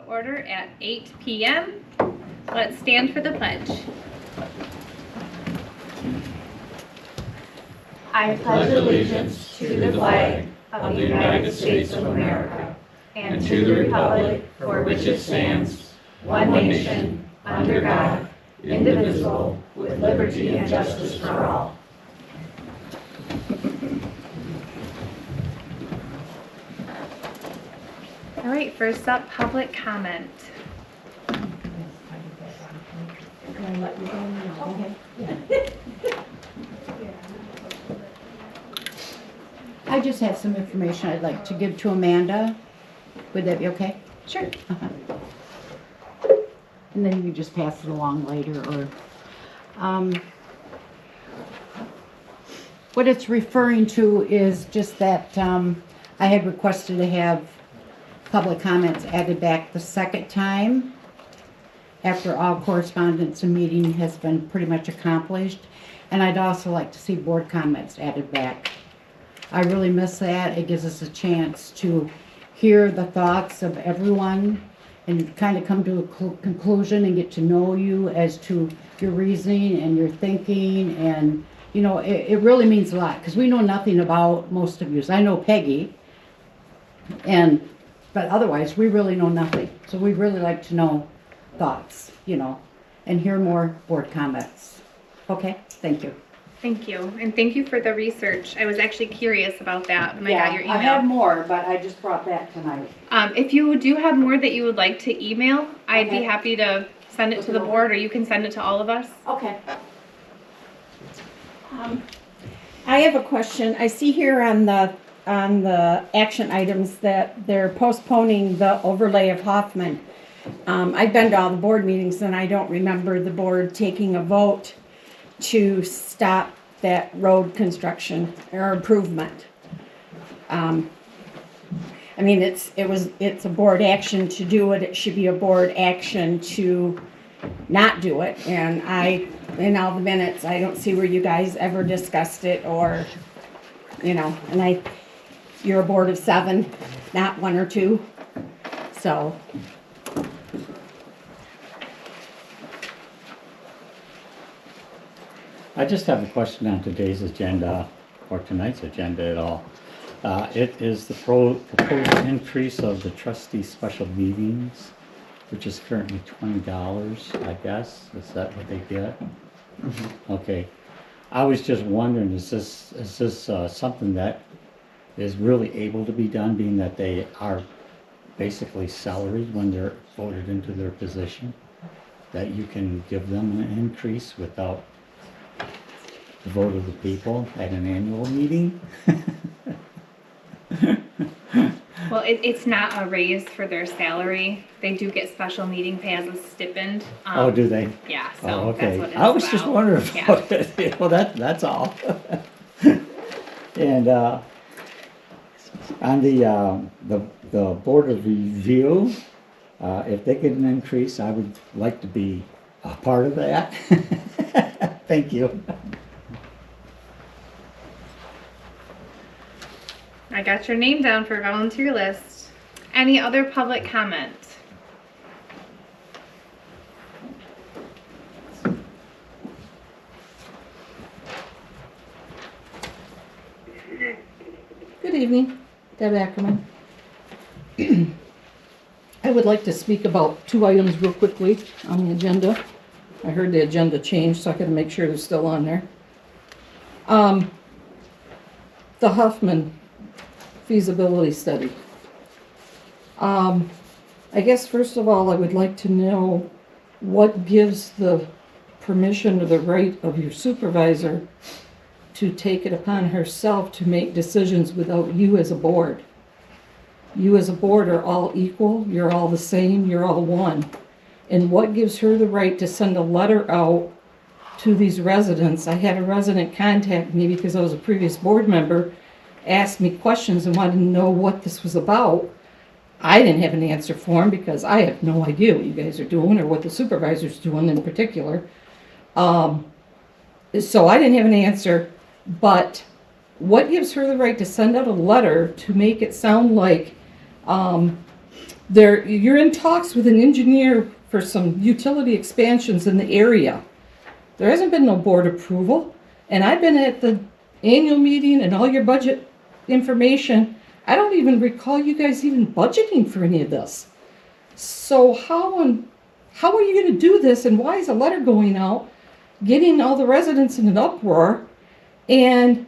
order at 8 p.m. Let's stand for the pledge. I pledge allegiance to the flag of the United States of America and to the republic for which it stands, one nation, under God, indivisible, with liberty and justice for all. All right, first up, public comment. I just have some information I'd like to give to Amanda. Would that be okay? Sure. And then you can just pass it along later, or what it's referring to is just that I had requested to have public comments added back the second time after all correspondence and meeting has been pretty much accomplished, and I'd also like to see board comments added back. I really miss that. It gives us a chance to hear the thoughts of everyone and kind of come to a conclusion and get to know you as to your reasoning and your thinking. And, you know, it really means a lot because we know nothing about most of you. I know Peggy, but otherwise we really know nothing. So we'd really like to know thoughts, you know, and hear more board comments. Okay, thank you. Thank you, and thank you for the research. I was actually curious about that when I got your email. I have more, but I just brought that tonight. If you do have more that you would like to email, I'd be Okay. happy to send it to the board, or you can send it to all of us. Okay. I have a question. I see here on the action items that they're postponing the overlay of Hoffman. I've been to all the board meetings and I don't remember the board taking a vote to stop that road construction or improvement. I mean, it's a board action to do it. It should be a board action to not do it. And in all the minutes, I don't see where you guys ever discussed it, or, you know, and you're a board of 7, not 1 or 2. So. I just have a question on today's agenda, or tonight's agenda at all. It is the proposed increase of the trustee special meetings, which is currently $20, I guess. Is that what they get? Mm-hmm. Okay. I was just wondering, is this something that is really able to be done, being that they are basically salaried when they're voted into their position? That you can give them an increase without the vote of the people at an annual meeting? Well, it's not a raise for their salary. They do get special meeting pay as a stipend. Oh, do they? Yeah, so Oh, okay. that's what it's I was about. just wondering about it. Well, that's all. And on the board of review, if they get an increase, I would like to be a part of that. Thank you. I got your name down for volunteer list. Any other public comment? Good evening, Deb Ackerman. I would like to speak about 2 items real quickly on the agenda. I heard the agenda changed, so I gotta make sure they're still on there. The Hoffman feasibility study. I guess first of all, I would like to know what gives the permission or the right of your supervisor to take it upon herself to make decisions without you as a board. You as a board are all equal, you're all the same, you're all one. And what gives her the right to send a letter out to these residents? I had a resident contact me because I was a previous board member, asked me questions and wanted to know what this was about. I didn't have an answer for him because I have no idea what you guys are doing or what the supervisor's doing in particular. So I didn't have an answer, but what gives her the right to send out a letter to make it sound like You're in talks with an engineer for some utility expansions in the area. There hasn't been no board approval, and I've been at the annual meeting and all your budget information. I don't even recall you guys even budgeting for any of this. So how are you gonna do this, and why is a letter going out, getting all the residents in an uproar, and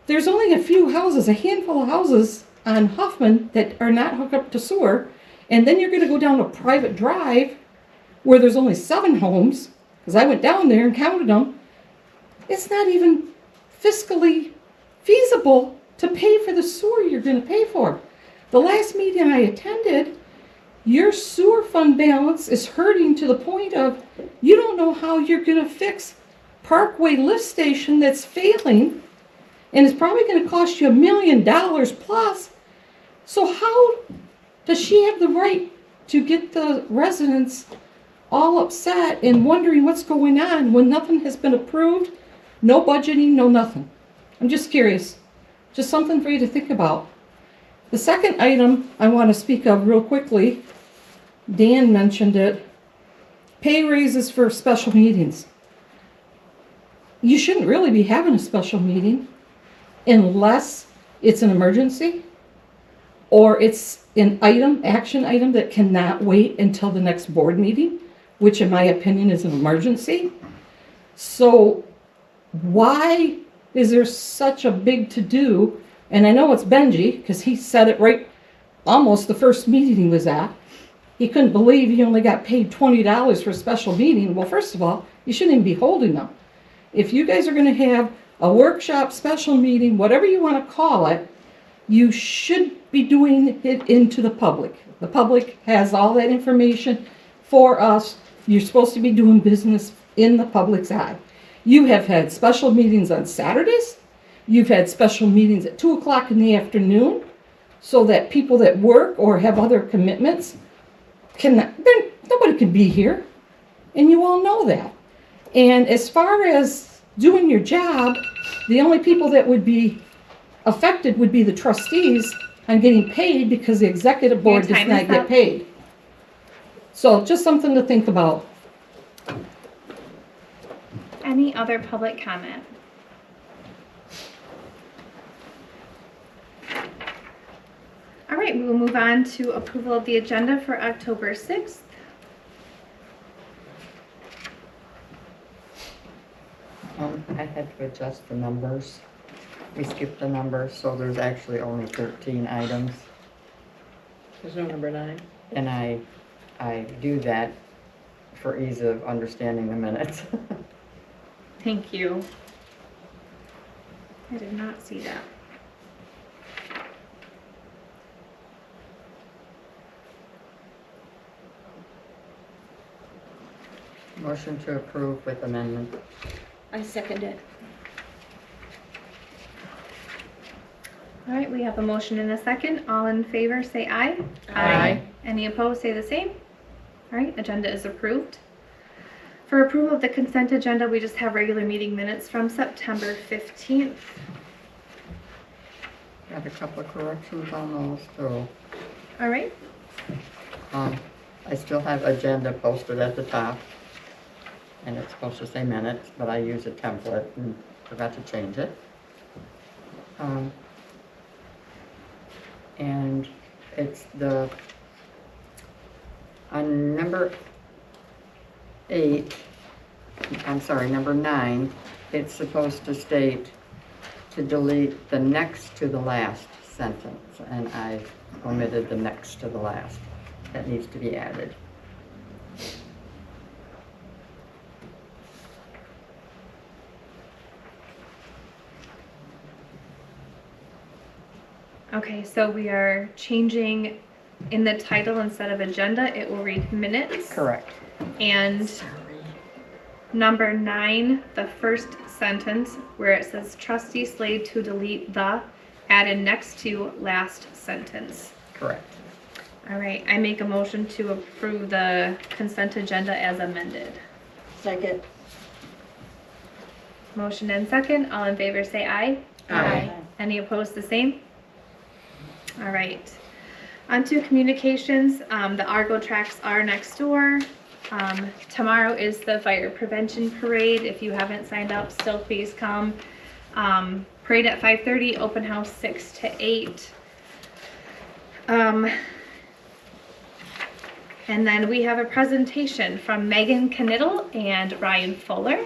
there's only a few houses, a handful of houses on Hoffman that are not hooked up to sewer, and then you're gonna go down a private drive where there's only 7 homes, because I went down there and counted them. It's not even fiscally feasible to pay for the sewer you're gonna pay for. The last meeting I attended, your sewer fund balance is hurting to the point of you don't know how you're gonna fix Parkway lift station that's failing, and it's probably gonna cost you $1 million plus. So how does she have the right to get the residents all upset and wondering what's going on when nothing has been approved? No budgeting, no nothing. I'm just curious. Just something for you to think about. The second item I want to speak of real quickly, Dan mentioned it, pay raises for special meetings. You shouldn't really be having a special meeting unless it's an emergency or it's an action item that cannot wait until the next board meeting, which in my opinion is an emergency. So why is there such a big to-do? And I know it's Benji, because he said it right almost the first meeting he was at. He couldn't believe he only got paid $20 for a special meeting. Well, first of all, you shouldn't even be holding them. If you guys are going to have a workshop, special meeting, whatever you want to call it, you should be doing it into the public. The public has all that information for us. You're supposed to be doing business in the public's eye. You have had special meetings on Saturdays. You've had special meetings at 2 o'clock in the afternoon so that people that work or have other commitments nobody can be here. And you all know that. And as far as doing your job, the only people that would be affected would be the trustees on getting paid because the executive board does not get paid. So just something to think about. Any other public comment? All right, we will move on to approval of the agenda for October 6th. I had to adjust the numbers. We skipped the numbers, so there's actually only 13 items. There's no number 9. And I do that for ease of understanding the minutes. Thank you. I did not see that. Motion to approve with amendment. I second it. All right, we have a motion and a second. All in favor, say aye. Aye. Any opposed, say the same. All right, agenda is approved. For approval of the consent agenda, we just have regular meeting minutes from September 15th. Got a couple of corrections on those too. All right, I still have agenda posted at the top. And it's supposed to say minutes, but I use a template and forgot to change it. And it's on number 9, it's supposed to state to delete the next to the last sentence, and I omitted the next to the last. That needs to be added. okay, so we are changing in the title instead of agenda, it will read minutes. Correct. And number 9, the first sentence where it says trustee Slade to delete the added next to last sentence. Correct. All right, I make a motion to approve the consent agenda as amended. Second. Motion and second, all in favor say aye. Aye. Any opposed, the same? All right. Onto communications, the ARGO Tracks are next door. Tomorrow is the fire prevention parade. If you haven't signed up, still please come. Parade at 5:30, open house 6 to 8. And then we have a presentation from Megan Knittel and Ryan Fuller.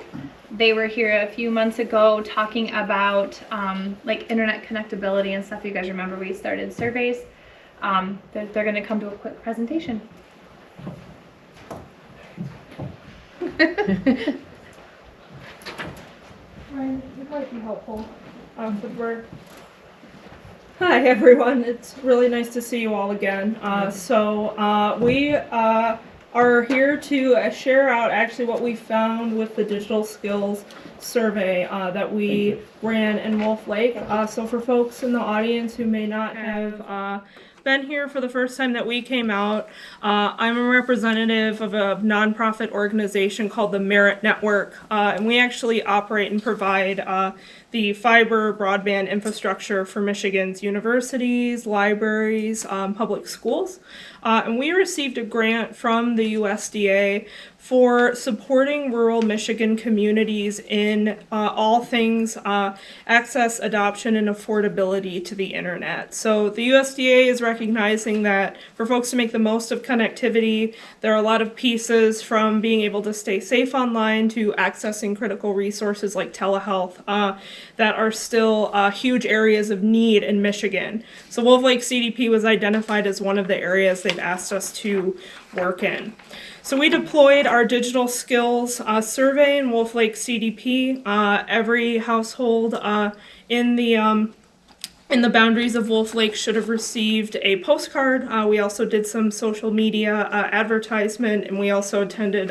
They were here a few months ago talking about like internet connectability and stuff. You guys remember we started surveys. They're going to come to a quick presentation. Ryan, it might be helpful. Hi everyone, it's really nice to see you all again. We are here to share out actually what we found with the digital skills survey that we ran in Wolf Lake. So for folks in the audience who may not have been here for the first time that we came out, I'm a representative of a nonprofit organization called the Merit Network, and we actually operate and provide the fiber broadband infrastructure for Michigan's universities, libraries, public schools. And we received a grant from the USDA for supporting rural Michigan communities in all things access, adoption, and affordability to the internet. So the USDA is recognizing that for folks to make the most of connectivity, there are a lot of pieces from being able to stay safe online to accessing critical resources like telehealth that are still huge areas of need in Michigan. So Wolf Lake CDP was identified as one of the areas they've asked us to work in. So we deployed our digital skills survey in Wolf Lake CDP. Every household in the boundaries of Wolf Lake should have received a postcard. We also did some social media advertisement, and we also attended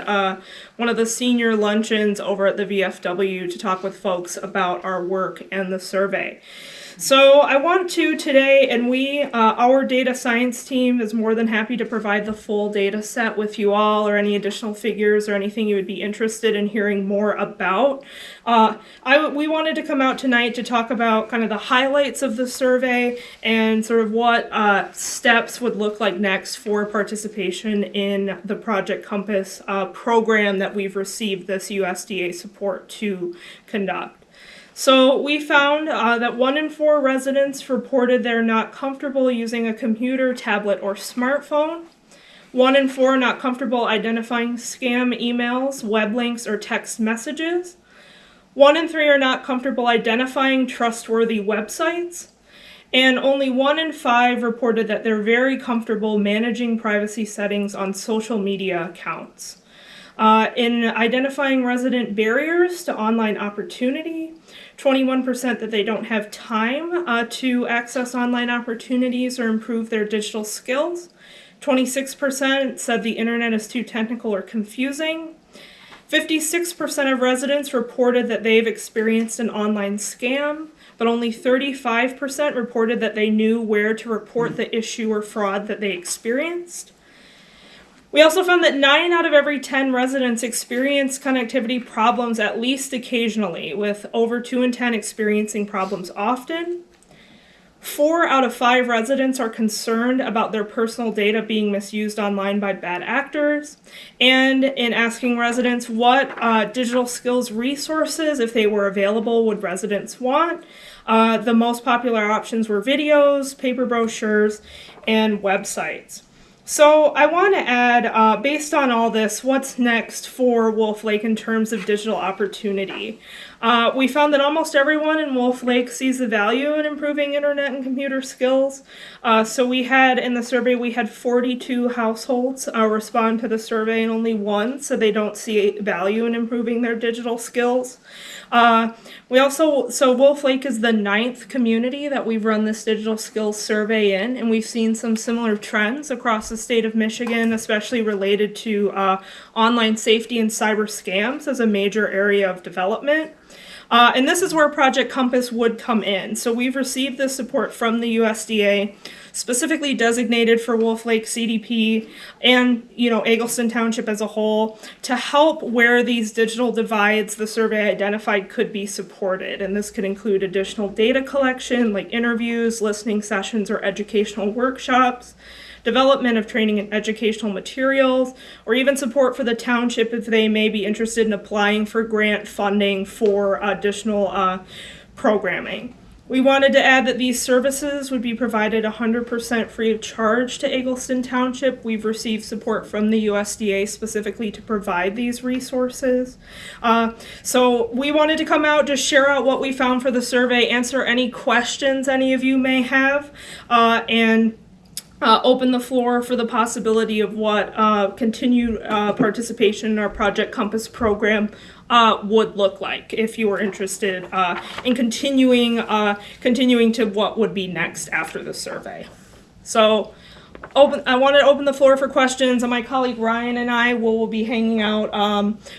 one of the senior luncheons over at the VFW to talk with folks about our work and the survey. So I want to today, and our data science team is more than happy to provide the full data set with you all, or any additional figures or anything you would be interested in hearing more about. We wanted to come out tonight to talk about kind of the highlights of the survey and sort of what steps would look like next for participation in the Project Compass program that we've received this USDA support to conduct. So we found that 1 in 4 residents reported they're not comfortable using a computer, tablet, or smartphone. 1 in 4 not comfortable identifying scam emails, web links, or text messages. 1 in 3 are not comfortable identifying trustworthy websites. And only 1 in 5 reported that they're very comfortable managing privacy settings on social media accounts. In identifying resident barriers to online opportunity, 21% that they don't have time to access online opportunities or improve their digital skills. 26% said the internet is too technical or confusing. 56% of residents reported that they've experienced an online scam, but only 35% reported that they knew where to report the issue or fraud that they experienced. We also found that 9 out of every 10 residents experience connectivity problems at least occasionally, with over 2 in 10 experiencing problems often. 4 out of 5 residents are concerned about their personal data being misused online by bad actors. And in asking residents what digital skills resources, if they were available, would residents want, the most popular options were videos, paper brochures, and websites. So I want to add, based on all this, what's next for Wolf Lake in terms of digital opportunity? We found that almost everyone in Wolf Lake sees the value in improving internet and computer skills. So we had, in the survey, we had 42 households respond to the survey, and only 1 said they don't see value in improving their digital skills. So Wolf Lake is the 9th community that we've run this digital skills survey in, and we've seen some similar trends across the state of Michigan, especially related to online safety and cyber scams as a major area of development. And this is where Project Compass would come in. So we've received this support from the USDA, specifically designated for Wolf Lake CDP and, Egelston Township as a whole, to help where these digital divides the survey identified could be supported. And this could include additional data collection, like interviews, listening sessions, or educational workshops, development of training and educational materials, or even support for the township if they may be interested in applying for grant funding for additional programming. We wanted to add that these services would be provided 100% free of charge to Egelston Township. We've received support from the USDA specifically to provide these resources. So we wanted to come out, just share out what we found for the survey, answer any questions any of you may have, and open the floor for the possibility of what continued participation in our Project Compass program would look like if you were interested in continuing to what would be next after the survey. So I wanted to open the floor for questions, and my colleague Ryan and I will be hanging out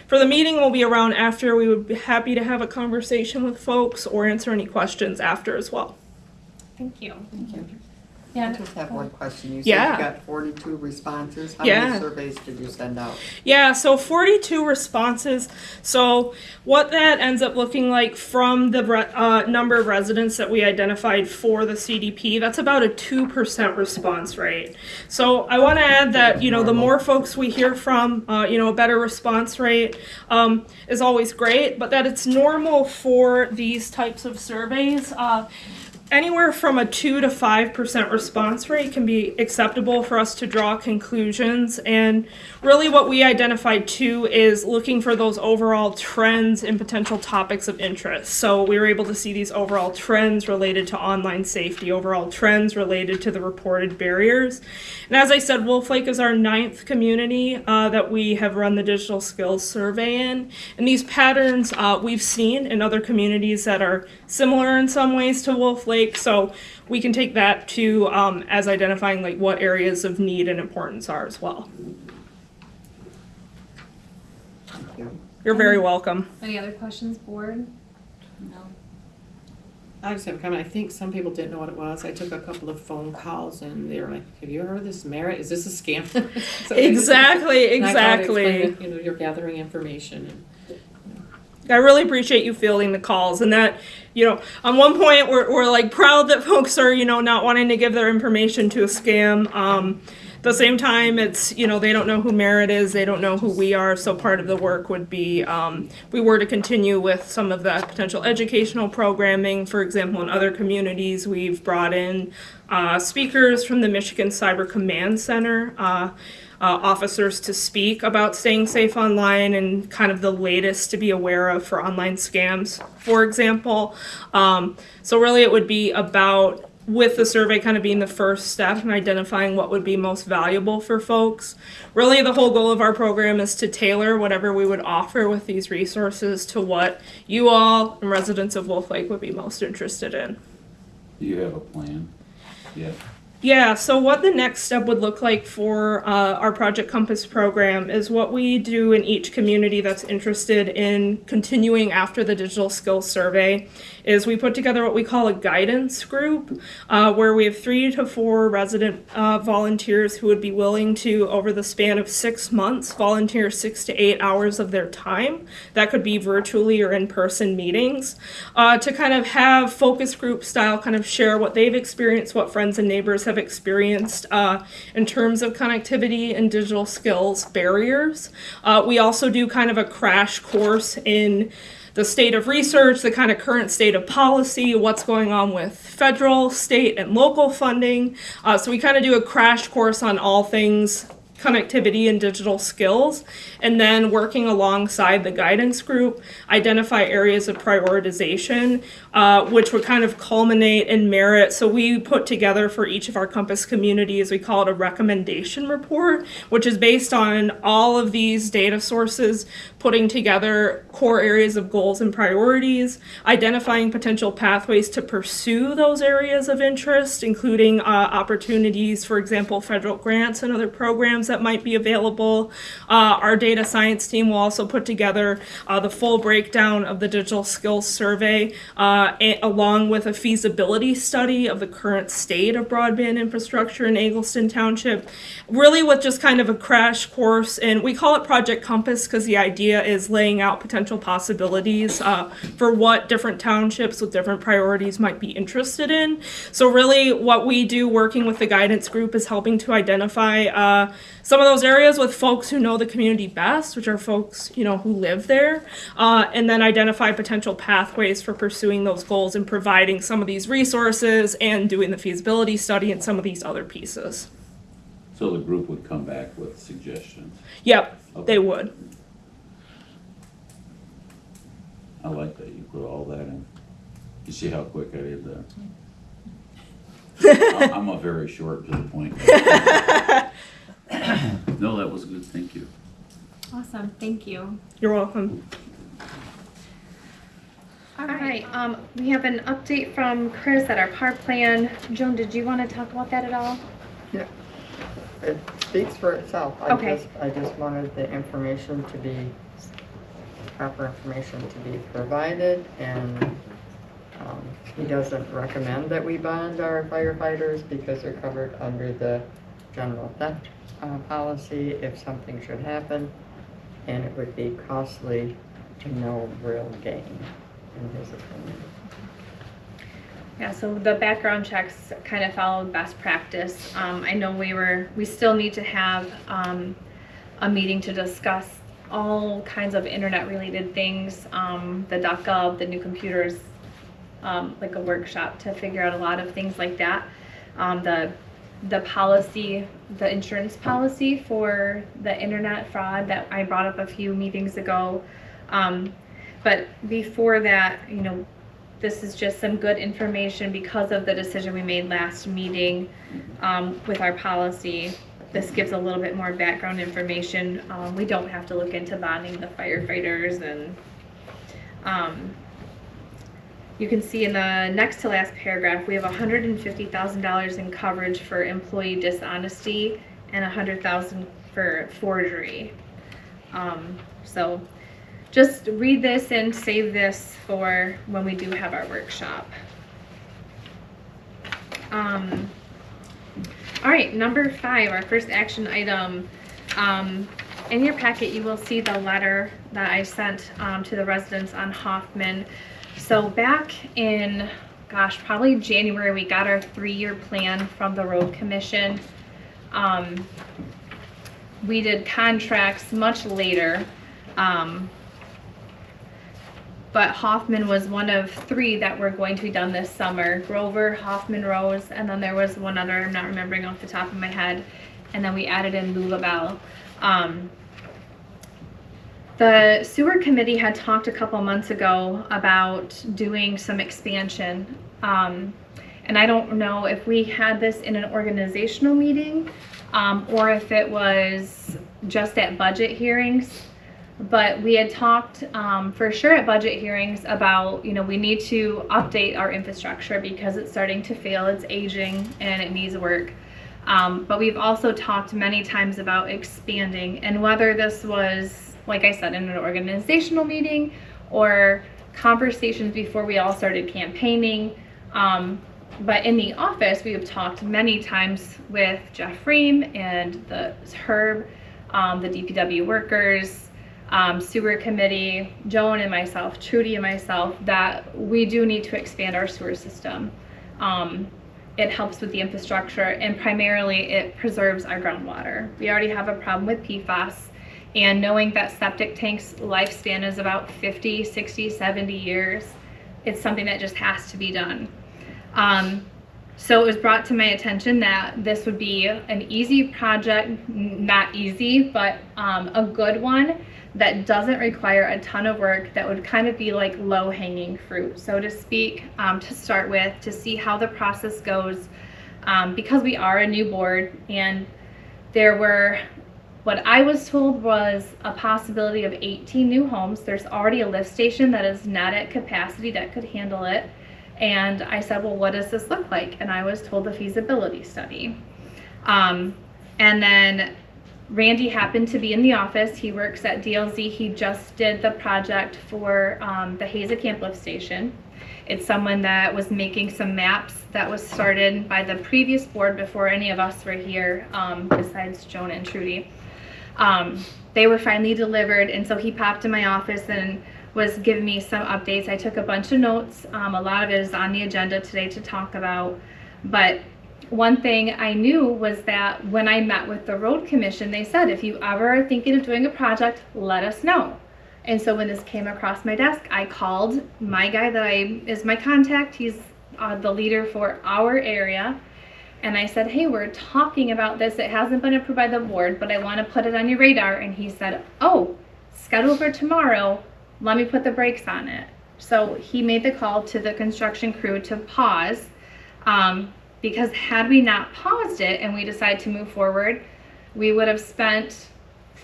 for the meeting. We'll be around after. We would be happy to have a conversation with folks or answer any questions after as well. Thank you. Thank you. Yeah. I just have one question. You said Yeah. you got 42 responses. How Yeah. many surveys did you send out? Yeah, so 42 responses. So what that ends up looking like from the number of residents that we identified for the CDP, that's about a 2% response rate. So I want to add that, the more folks we hear from, a better response rate is always great, but that it's normal for these types of surveys. Anywhere from a 2 to 5% response rate can be acceptable for us to draw conclusions. And really what we identified too is looking for those overall trends and potential topics of interest. So we were able to see these overall trends related to online safety, overall trends related to the reported barriers. And as I said, Wolf Lake is our 9th community that we have run the digital skills survey in. And these patterns we've seen in other communities that are similar in some ways to Wolf Lake. So we can take that to as identifying like what areas of need and importance are as well. Thank you. You're very welcome. Any other questions, board? I just have a comment. I think some people didn't know what it was. I took a couple of phone calls and they were like, have you heard of this Merit? Is this a scam? So Exactly. and I tried to explain that, you're gathering information. And, I really appreciate you fielding the calls, and that, on one point we're like proud that folks are, not wanting to give their information to a scam. At the same time, it's, they don't know who Merit is, they don't know who we are, so part of the work would be, we were to continue with some of the potential educational programming. For example, in other communities, we've brought in speakers from the Michigan Cyber Command Center, officers to speak about staying safe online and kind of the latest to be aware of for online scams, for example. So really it would be about, with the survey kind of being the first step in identifying what would be most valuable for folks. Really the whole goal of our program is to tailor whatever we would offer with these resources to what you all and residents of Wolf Lake would be most interested in. Do you have a plan? Yeah. Yeah, so what the next step would look like for our Project Compass program is what we do in each community that's interested in continuing after the digital skills survey is we put together what we call a guidance group where we have 3 to 4 resident volunteers who would be willing to, over the span of 6 months, volunteer 6 to 8 hours of their time. That could be virtually or in-person meetings to kind of have focus group style, kind of share what they've experienced, what friends and neighbors have experienced in terms of connectivity and digital skills barriers. We also do kind of a crash course in the state of research, the kind of current state of policy, what's going on with federal, state, and local funding. So we kind of do a crash course on all things connectivity and digital skills, and then working alongside the guidance group, identify areas of prioritization, which would kind of culminate in Merit. So we put together for each of our Compass communities, we call it a recommendation report, which is based on all of these data sources, putting together core areas of goals and priorities, identifying potential pathways to pursue those areas of interest, including opportunities, for example, federal grants and other programs that might be available. Our data science team will also put together the full breakdown of the digital skills survey, along with a feasibility study of the current state of broadband infrastructure in Egelston Township, really with just kind of a crash course. And we call it Project Compass because the idea is laying out potential possibilities for what different townships with different priorities might be interested in. So really what we do working with the guidance group is helping to identify some of those areas with folks who know the community best, which are folks, you know, who live there, and then identify potential pathways for pursuing those goals and providing some of these resources and doing the feasibility study and some of these other pieces. So the group would come back with suggestions. Yep, Okay. they would. I like that you put all that in. You see how quick I did that? I'm a very short to the point. No, that was good, thank you. Awesome, thank you. You're welcome. All right, we have an update from Chris at our park plan. Joan, did you want to talk about that at all? Yeah, it speaks for itself. Okay. I just wanted the information to be, proper information to be provided, and he doesn't recommend that we bond our firefighters because they're covered under the general theft policy if something should happen, and it would be costly to no real gain, in his opinion. Yeah, so the background checks kind of followed best practice. I know we still need to have a meeting to discuss all kinds of internet related things, the .gov, the new computers, like a workshop to figure out a lot of things like that. The policy, the insurance policy for the internet fraud that I brought up a few meetings ago. But before that, you know, this is just some good information because of the decision we made last meeting with our policy. This gives a little bit more background information. We don't have to look into bonding the firefighters, and you can see in the next to last paragraph, we have $150,000 in coverage for employee dishonesty and $100,000 for forgery. So just read this and save this for when we do have our workshop. All right, number 5, our first action item. In your packet, you will see the letter that I sent to the residents on Hoffman. So back in, gosh, probably January, we got our 3-year plan from the Road Commission. We did contracts much later. But Hoffman was one of 3 that were going to be done this summer. Grover, Hoffman, Rose, and then there was one other I'm not remembering off the top of my head. And then we added in Lulabelle. The sewer committee had talked a couple months ago about doing some expansion. And I don't know if we had this in an organizational meeting or if it was just at budget hearings. But we had talked for sure at budget hearings about, you know, we need to update our infrastructure because it's starting to fail, it's aging, and it needs work. But we've also talked many times about expanding, and whether this was, like I said, in an organizational meeting or conversations before we all started campaigning. But in the office, we have talked many times with Jeff Ream and Herb, the DPW workers, sewer committee, Joan and myself, Trudy and myself, that we do need to expand our sewer system. It helps with the infrastructure, and primarily it preserves our groundwater. We already have a problem with PFAS, and knowing that septic tanks lifespan is about 50, 60, 70 years, it's something that just has to be done. So it was brought to my attention that this would be an easy project, not easy, but a good one that doesn't require a ton of work, that would kind of be like low-hanging fruit, so to speak, to start with, to see how the process goes, because we are a new board, and there were, what I was told was a possibility of 18 new homes. There's already a lift station that is not at capacity that could handle it. And I said, well, what does this look like? And I was told the feasibility study. And then Randy happened to be in the office. He works at DLZ. He just did the project for the Hazekamp lift station. It's someone that was making some maps that was started by the previous board before any of us were here, besides Joan and Trudy. They were finally delivered, and so he popped in my office and was giving me some updates. I took a bunch of notes. A lot of it is on the agenda today to talk about, but one thing I knew was that when I met with the road commission, they said, if you ever are thinking of doing a project, let us know. And so when this came across my desk, I called my guy that is my contact. He's the leader for our area. And I said, hey, we're talking about this. It hasn't been approved by the board, but I want to put it on your radar. And he said, oh, schedule for tomorrow. Let me put the brakes on it. So he made the call to the construction crew to pause. Because had we not paused it and we decided to move forward, we would have spent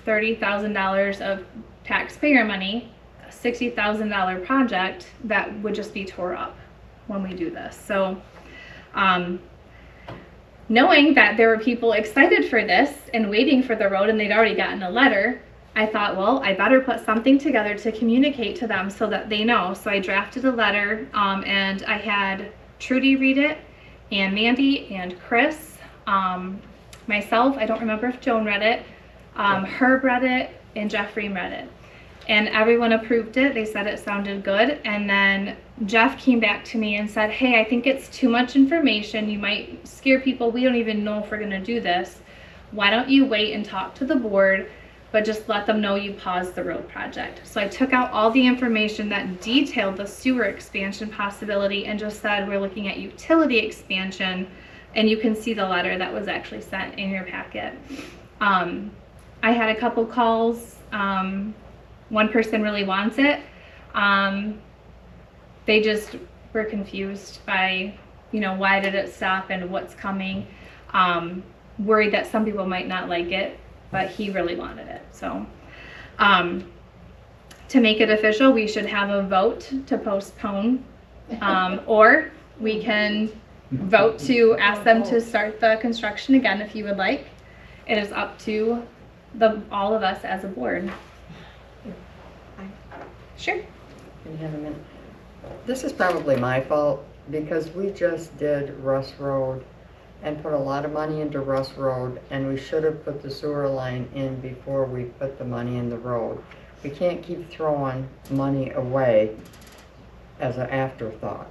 $30,000 of taxpayer money, a $60,000 project that would just be tore up when we do this. So knowing that there were people excited for this and waiting for the road and they'd already gotten a letter, I thought, well, I better put something together to communicate to them so that they know. So I drafted a letter and I had Trudy read it, and Mandy and Chris, myself, I don't remember if Joan read it, Herb read it, and Jeffrey read it. And everyone approved it. They said it sounded good. And then Jeff came back to me and said, hey, I think it's too much information. You might scare people. We don't even know if we're going to do this. Why don't you wait and talk to the board, but just let them know you paused the road project. So I took out all the information that detailed the sewer expansion possibility and just said we're looking at utility expansion, and you can see the letter that was actually sent in your packet. I had a couple calls. One person really wants it. They just were confused by, why did it stop and what's coming. Worried that some people might not like it, but he really wanted it. So to make it official, we should have a vote to postpone, or we can vote to ask them to start the construction again if you would like. It is up to all of us as a board. Sure. Can you have a minute? This is probably my fault because we just did Russ Road and put a lot of money into Russ Road, and we should have put the sewer line in before we put the money in the road. We can't keep throwing money away as an afterthought.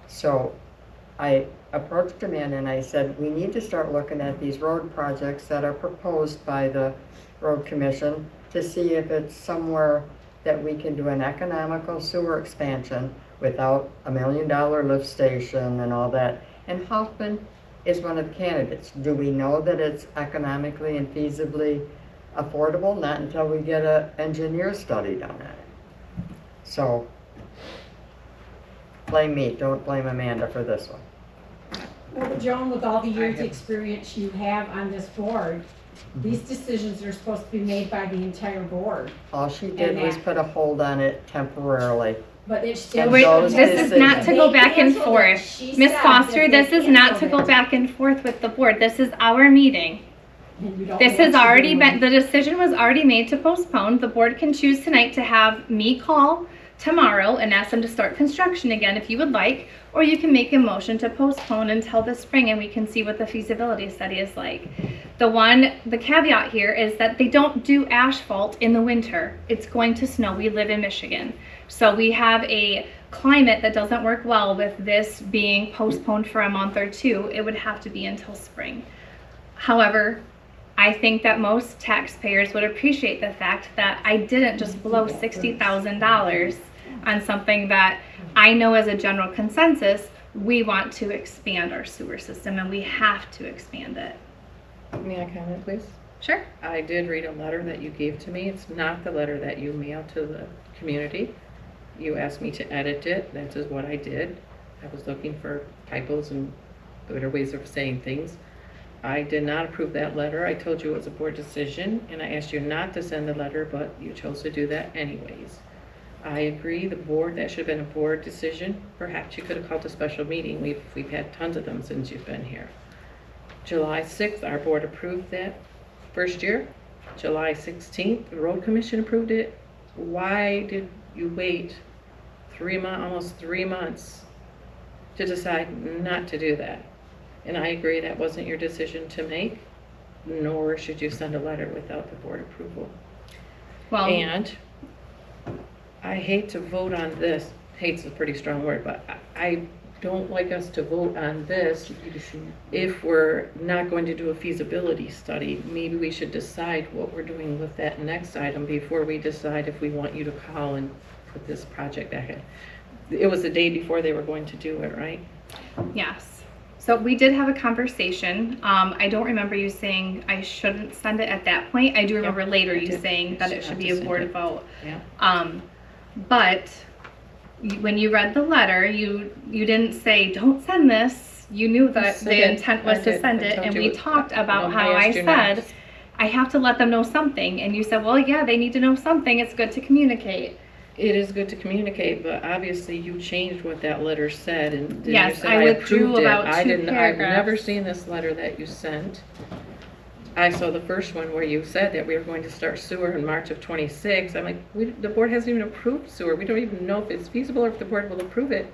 So I approached him in and I said, we need to start looking at these road projects that are proposed by the road commission to see if it's somewhere that we can do an economical sewer expansion without $1 million lift station and all that. And Hoffman is one of the candidates. Do we know that it's economically and feasibly affordable? Not until we get an engineer study done on it. So blame me, don't blame Amanda for this one. Well, but Joan, with all the years' experience you have on this board, these decisions are supposed to be made by the entire board. All she did was put a hold on it temporarily. But it's still. And Wait, those this is not to go back and forth. She Ms. said Foster, that this is not to go back and forth with the board. This is our meeting. This has already been, the decision was already made to postpone. The board can choose tonight to have me call tomorrow and ask them to start construction again if you would like, or you can make a motion to postpone until the spring and we can see what the feasibility study is like. The caveat here is that they don't do asphalt in the winter. It's going to snow. We live in Michigan. So we have a climate that doesn't work well with this being postponed for a month or two. It would have to be until spring. However, I think that most taxpayers would appreciate the fact that I didn't just blow $60,000 on something that I know as a general consensus, we want to expand our sewer system and we have to expand it. May I comment, please? Sure. I did read a letter that you gave to me. It's not the letter that you mailed to the community. You asked me to edit it. That is what I did. I was looking for typos and better ways of saying things. I did not approve that letter. I told you it was a board decision, and I asked you not to send the letter, but you chose to do that anyways. I agree, the board, that should have been a board decision. Perhaps you could have called a special meeting. We've had tons of them since you've been here. July 6th, our board approved that first year, July 16th, the road commission approved it. Why did you wait almost 3 months to decide not to do that? And I agree that wasn't your decision to make, nor should you send a letter without the board approval. Well, And I hate to vote on this, hate's a pretty strong word, but I don't like us to vote on this if we're not going to do a feasibility study. Maybe we should decide what we're doing with that next item before we decide if we want you to call and put this project ahead. It was the day before they were going to do it, right? yes. So we did have a conversation. I don't remember you saying I shouldn't send it at that point. I do remember later I you did. saying that it Should should have be to a send board it. vote. Yeah. But when you read the letter, you didn't say, don't send this. You knew that Yes, I the did. intent was I to did. send I it, told and you we it- talked about No, how I asked you not. said, I have to let them know something. And you said, well, yeah, they need to know something. It's good to communicate. It is good to communicate, but obviously you changed what that letter said, and then Yes, you said I withdrew approved it. about I 2 didn't. I've paragraphs. never seen this letter that you sent. I saw the first one where you said that we were going to start sewer in March of '26. I'm like, the board hasn't even approved sewer. We don't even know if it's feasible or if the board will approve it.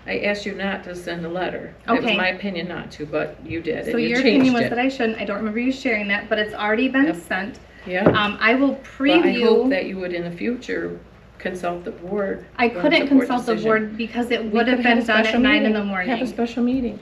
I asked you not to send a letter. It was Okay. my opinion not to, but you did, So and you your changed opinion was it. that I shouldn't. I don't remember you sharing that, but it's already been Yep. sent. Yeah, I will but I hope preview. that you would in the future consult the board. I when it's couldn't a board consult the decision. board because it We would have could been a done at special 9 in the meeting. Have a morning. special meeting.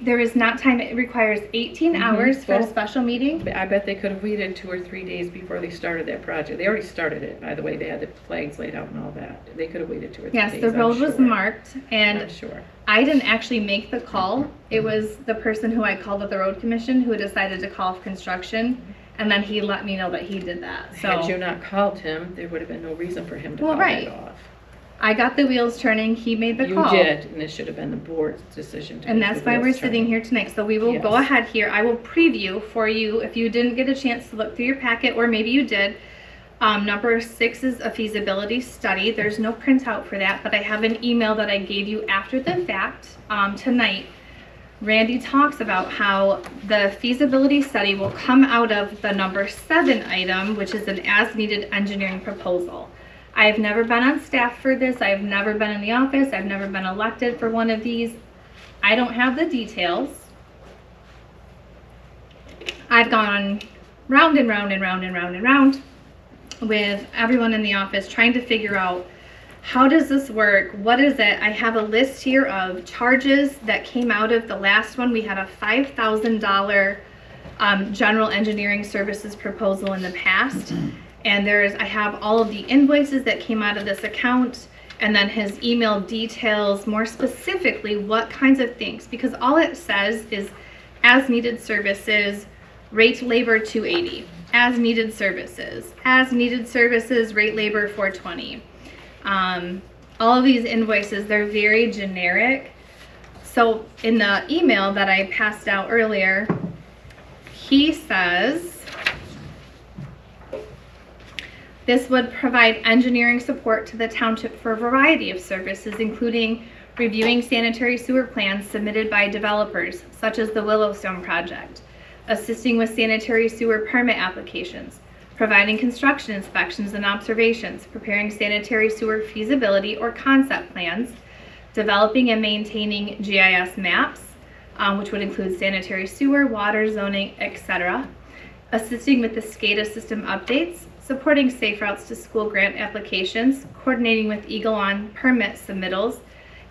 There is not time. It requires 18 hours for a Well, special meeting. I bet they could have waited 2 or 3 days before they started that project. They already started it, by the way. They had the flags laid out and all that. They could have waited 2 or 3 Yes, days. the road I'm was sure. marked, and I'm sure. I didn't actually make the call. It was the person who I called at the road commission who decided to call construction, and then he let me know that he did that. Had you So not called him, there would have been no reason for him to Well, call right. that off. I got the wheels turning. He made the You call. did, and it should have been the board's decision to And make that's the why we're wheels sitting turn. here tonight. So we will go Yes. ahead here. I will preview for you if you didn't get a chance to look through your packet, or maybe you did. Number 6 is a feasibility study. There's no printout for that, but I have an email that I gave you after the fact tonight. Randy talks about how the feasibility study will come out of the number 7 item, which is an as-needed engineering proposal. I've never been on staff for this. I've never been in the office. I've never been elected for one of these. I don't have the details. I've gone round and round and round and round and round with everyone in the office trying to figure out, how does this work? What is it? I have a list here of charges that came out of the last one. We had a $5,000 general engineering services proposal in the past. And I have all of the invoices that came out of this account, and then his email details more specifically what kinds of things, because all it says is as needed services, rate labor 280, as needed services, rate labor 420. All of these invoices, they're very generic. So in the email that I passed out earlier, he says, this would provide engineering support to the township for a variety of services, including reviewing sanitary sewer plans submitted by developers, such as the Willowstone project, assisting with sanitary sewer permit applications, providing construction inspections and observations, preparing sanitary sewer feasibility or concept plans, developing and maintaining GIS maps, which would include sanitary sewer, water, zoning, etc., assisting with the SCADA system updates, supporting safe routes to school grant applications, coordinating with Eagle on permit submittals,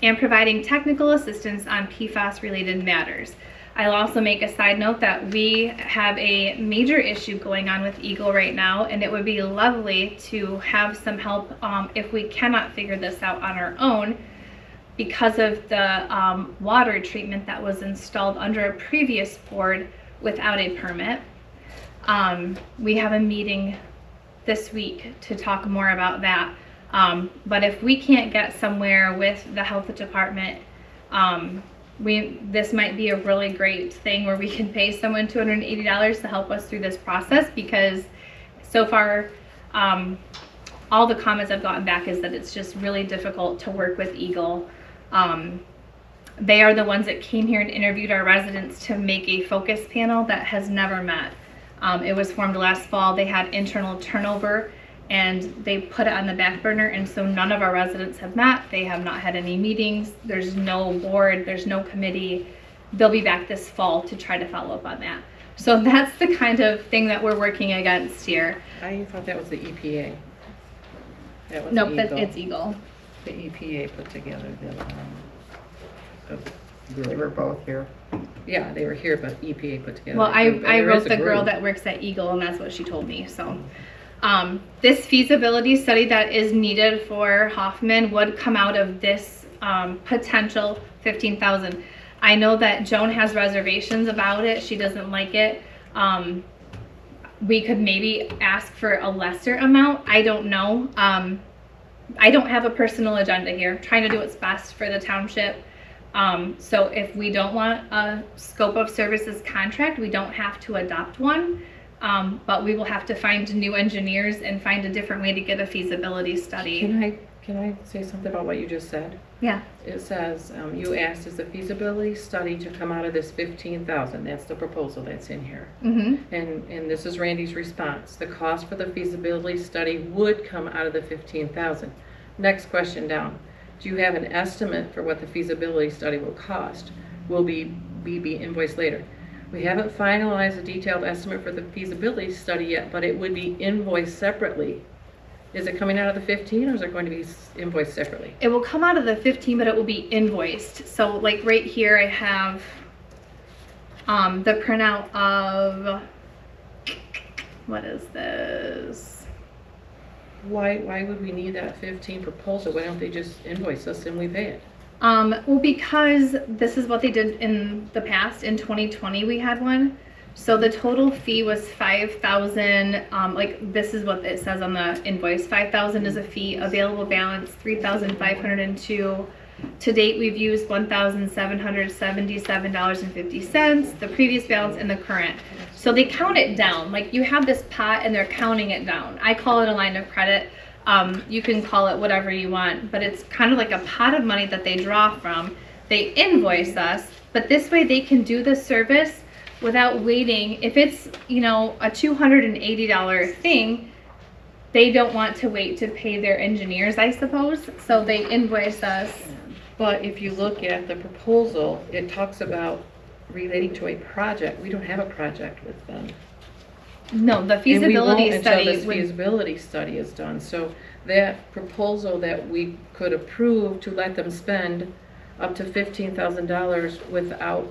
and providing technical assistance on PFAS-related matters. I'll also make a side note that we have a major issue going on with Eagle right now, and it would be lovely to have some help if we cannot figure this out on our own because of the water treatment that was installed under a previous board without a permit. We have a meeting this week to talk more about that. But if we can't get somewhere with the health department, this might be a really great thing where we can pay someone $280 to help us through this process, because so far all the comments I've gotten back is that it's just really difficult to work with Eagle. They are the ones that came here and interviewed our residents to make a focus panel that has never met. It was formed last fall. They had internal turnover and they put it on the back burner, and so none of our residents have met. They have not had any meetings. There's no board, there's no committee. They'll be back this fall to try to follow up on that. So that's the kind of thing that we're working against here. I thought that was the EPA. That was Nope, Eagle. it's Eagle. The EPA put together They were both here. yeah, they were here, but EPA put together. Well, a group, and I there wrote is a the girl group. that works at Eagle, and that's what she told me. So, this feasibility study that is needed for Hoffman would come out of this potential 15,000. I know that Joan has reservations about it. She doesn't like it. We could maybe ask for a lesser amount. I don't know. I don't have a personal agenda here. I'm trying to do what's best for the township. So if we don't want a scope of services contract, we don't have to adopt one. But we will have to find new engineers and find a different way to get a feasibility study. Can I say something about what you just said? Yeah. It says, you asked, is the feasibility study to come out of this 15,000? That's the proposal that's in here. Mm-hmm. And this is Randy's response. The cost for the feasibility study would come out of the 15,000. Next question down. Do you have an estimate for what the feasibility study will cost? Will be invoiced later. We haven't finalized a detailed estimate for the feasibility study yet, but it would be invoiced separately. Is it coming out of the 15 or is it going to be invoiced separately? It will come out of the 15, but it will be invoiced. So like right here, I have the printout of, what is this? Why would we need that 15 proposal? Why don't they just invoice us and we pay it? Well, because this is what they did in the past. In 2020, we had one. So the total fee was 5,000. Like this is what it says on the invoice. 5,000 is a fee. Available balance 3,502. To date, we've used $1,777.50. The previous balance and the current. So they count it down. Like you have this pot and they're counting it down. I call it a line of credit. You can call it whatever you want, but it's kind of like a pot of money that they draw from. They invoice us, but this way they can do the service without waiting. If it's, you know, a $280 thing, they don't want to wait to pay their engineers, I suppose. So they invoice us. But if you look at the proposal, it talks about relating to a project. We don't have a project with them. No, the And we feasibility won't study until this would, feasibility study is done. So that proposal that we could approve to let them spend up to $15,000 without,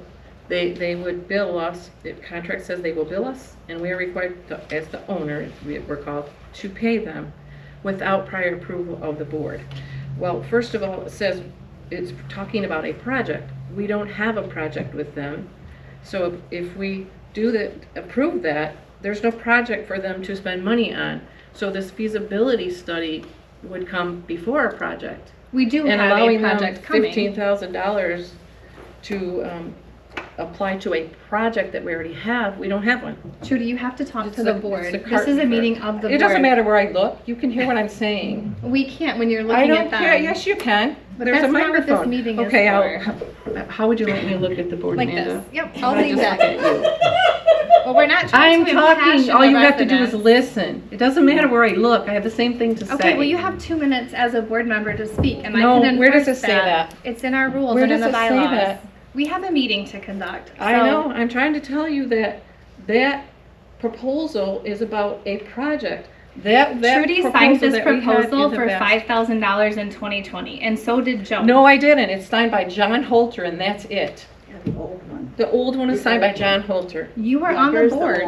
they would bill us. The contract says they will bill us, and we are required to, as the owner, we're called, to pay them without prior approval of the board. Well, first of all, it says it's talking about a project. We don't have a project with them. So if we do that, approve that, there's no project for them to spend money on. So this feasibility study would come before a project. we do And have a allowing them project coming. $15,000 to apply to a project that we already have, we don't have one. Trudy, you have to talk It's to the a- board. it's a This cart is a and meeting cart. of the board. It doesn't matter where I look, you can hear what I'm saying. We can't when you're looking I at don't them. care, yes you can. But There's a that's not what this microphone. meeting is Okay, for. how would you like me to look at the board, Like Amanda? this. Yep, How I'll about I leave just that. look at you? Well, we're not trying I'm to talking, impassion all the you have to do is residents. listen. It doesn't matter where I look, I have the same thing to say. Okay, well, you have 2 minutes as a board member to speak, and No, I can where does enforce it say that? It's in our rules Where and in does the it say bylaws. that? We have a meeting to conduct. I so- know, I'm trying to tell you that that proposal is about a project. That Trudy signed proposal this that we had proposal in the for past- $5,000 in 2020, and so did Joan. No, I didn't. It's signed by John Holter, and that's it. The old one is signed by John Holter. You were on the board.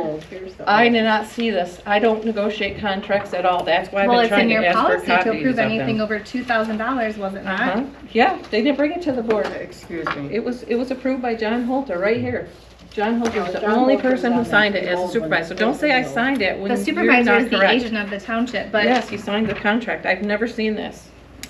I did not see this. I don't negotiate contracts at all. That's why I've Well, been it's in trying your to ask for policy to copies approve of anything them. over $2,000, was it not? Uh-huh. Yeah, they didn't bring it to the board. Excuse me. It was approved by John Holter, right here. John Holter was the John only Holter's person who on signed the it as a old one. supervisor. So don't say I signed it when The you're supervisor not is the correct. agent of the township, but Yes, he signed the contract. I've never seen this.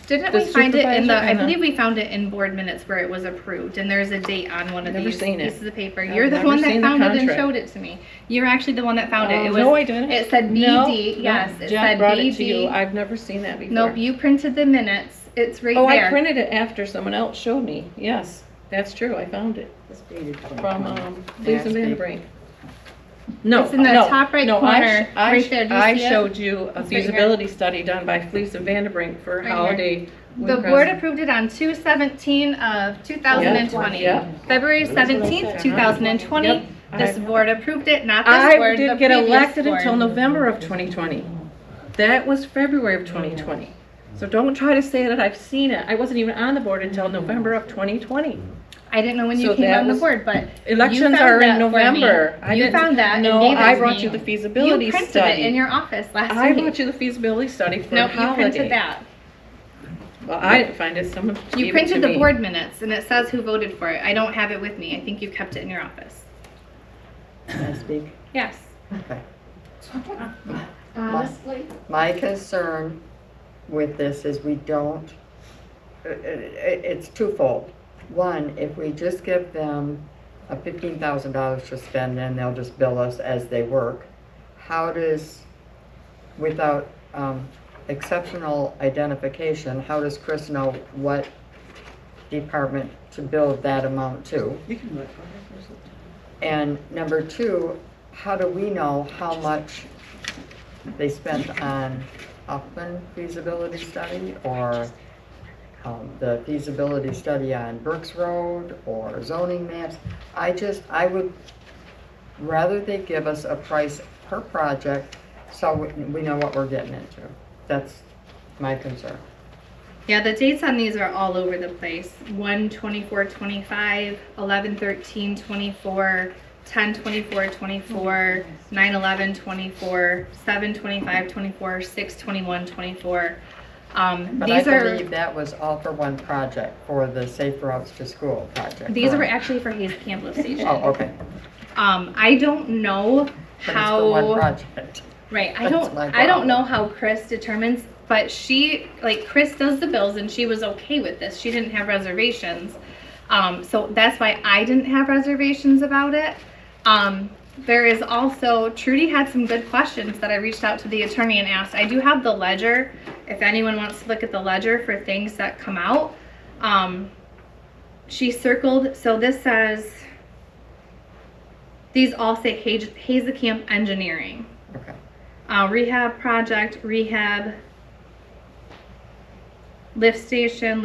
didn't the we find it in the, supervisor I and the- believe we found it in board minutes where it was approved, and there's a date on one of Never these seen it. pieces of paper. I've You're the never one that seen the found it and contract. showed it to me. You're actually the one that found it. It was, No, I didn't. it said No, BD, no, yes, it Jeff said brought it to you. BD. I've never seen that before. Nope, you printed the minutes. It's right Oh, I there. printed it after someone else showed me. Yes, that's true. I found it from Lisa Van Brink. No, It's in the no, top right no, corner, right there. Do you I see it? showed you a It's right here. feasibility study done by Fleece and Vanderbrink for Right here. holiday. The Week board pres- approved it on 2/17 of 2020. Yeah. February 17th, 2020. Yep. This board approved it, not this I board, the didn't get previous elected board. until November of 2020. That was February of 2020. So don't try to say that I've seen it. I wasn't even on the board until November of 2020. I didn't know when you So came that on the was- board, but Elections you found are that in for me. November. You found that No, and gave it I to brought me. you the feasibility You printed study. it in your office last I week. brought you the feasibility study for No, a you holiday. printed that. Well, I didn't find it. Someone You gave it printed to the me. board minutes, and it says who voted for it. I don't have it with me. I think you kept it in your office. Can I speak? Yes. Okay. Honestly, My concern with this is we don't, it's twofold. One, if we just give them a $15,000 to spend and they'll just bill us as they work, how does, without exceptional identification, how does Chris know what department to bill that amount to? And number two, how do we know how much they spent on Hoffman feasibility study or the feasibility study on Brooks Road or zoning maps? I would rather they give us a price per project so we know what we're getting into. That's my concern. Yeah, the dates on these are all over the place. 1/24/25, 11/13/24, 10/24/24, 9/11/24, 7/25/24, 6/21/24. But These I are believe that was all for one project, for the Safe Routes to School project. these were correct? actually for Hayes Camp Lift Station. Oh, okay. I don't know But it's for one how. project. Right. That's my I don't problem. know how Chris determines, but Chris does the bills and she was okay with this. She didn't have reservations. So that's why I didn't have reservations about it. There is also, Trudy had some good questions that I reached out to the attorney and asked. I do have the ledger, if anyone wants to look at the ledger for things that come out. She circled, so this says, these all say Hazekamp Engineering. Okay. Rehab project, rehab, lift station,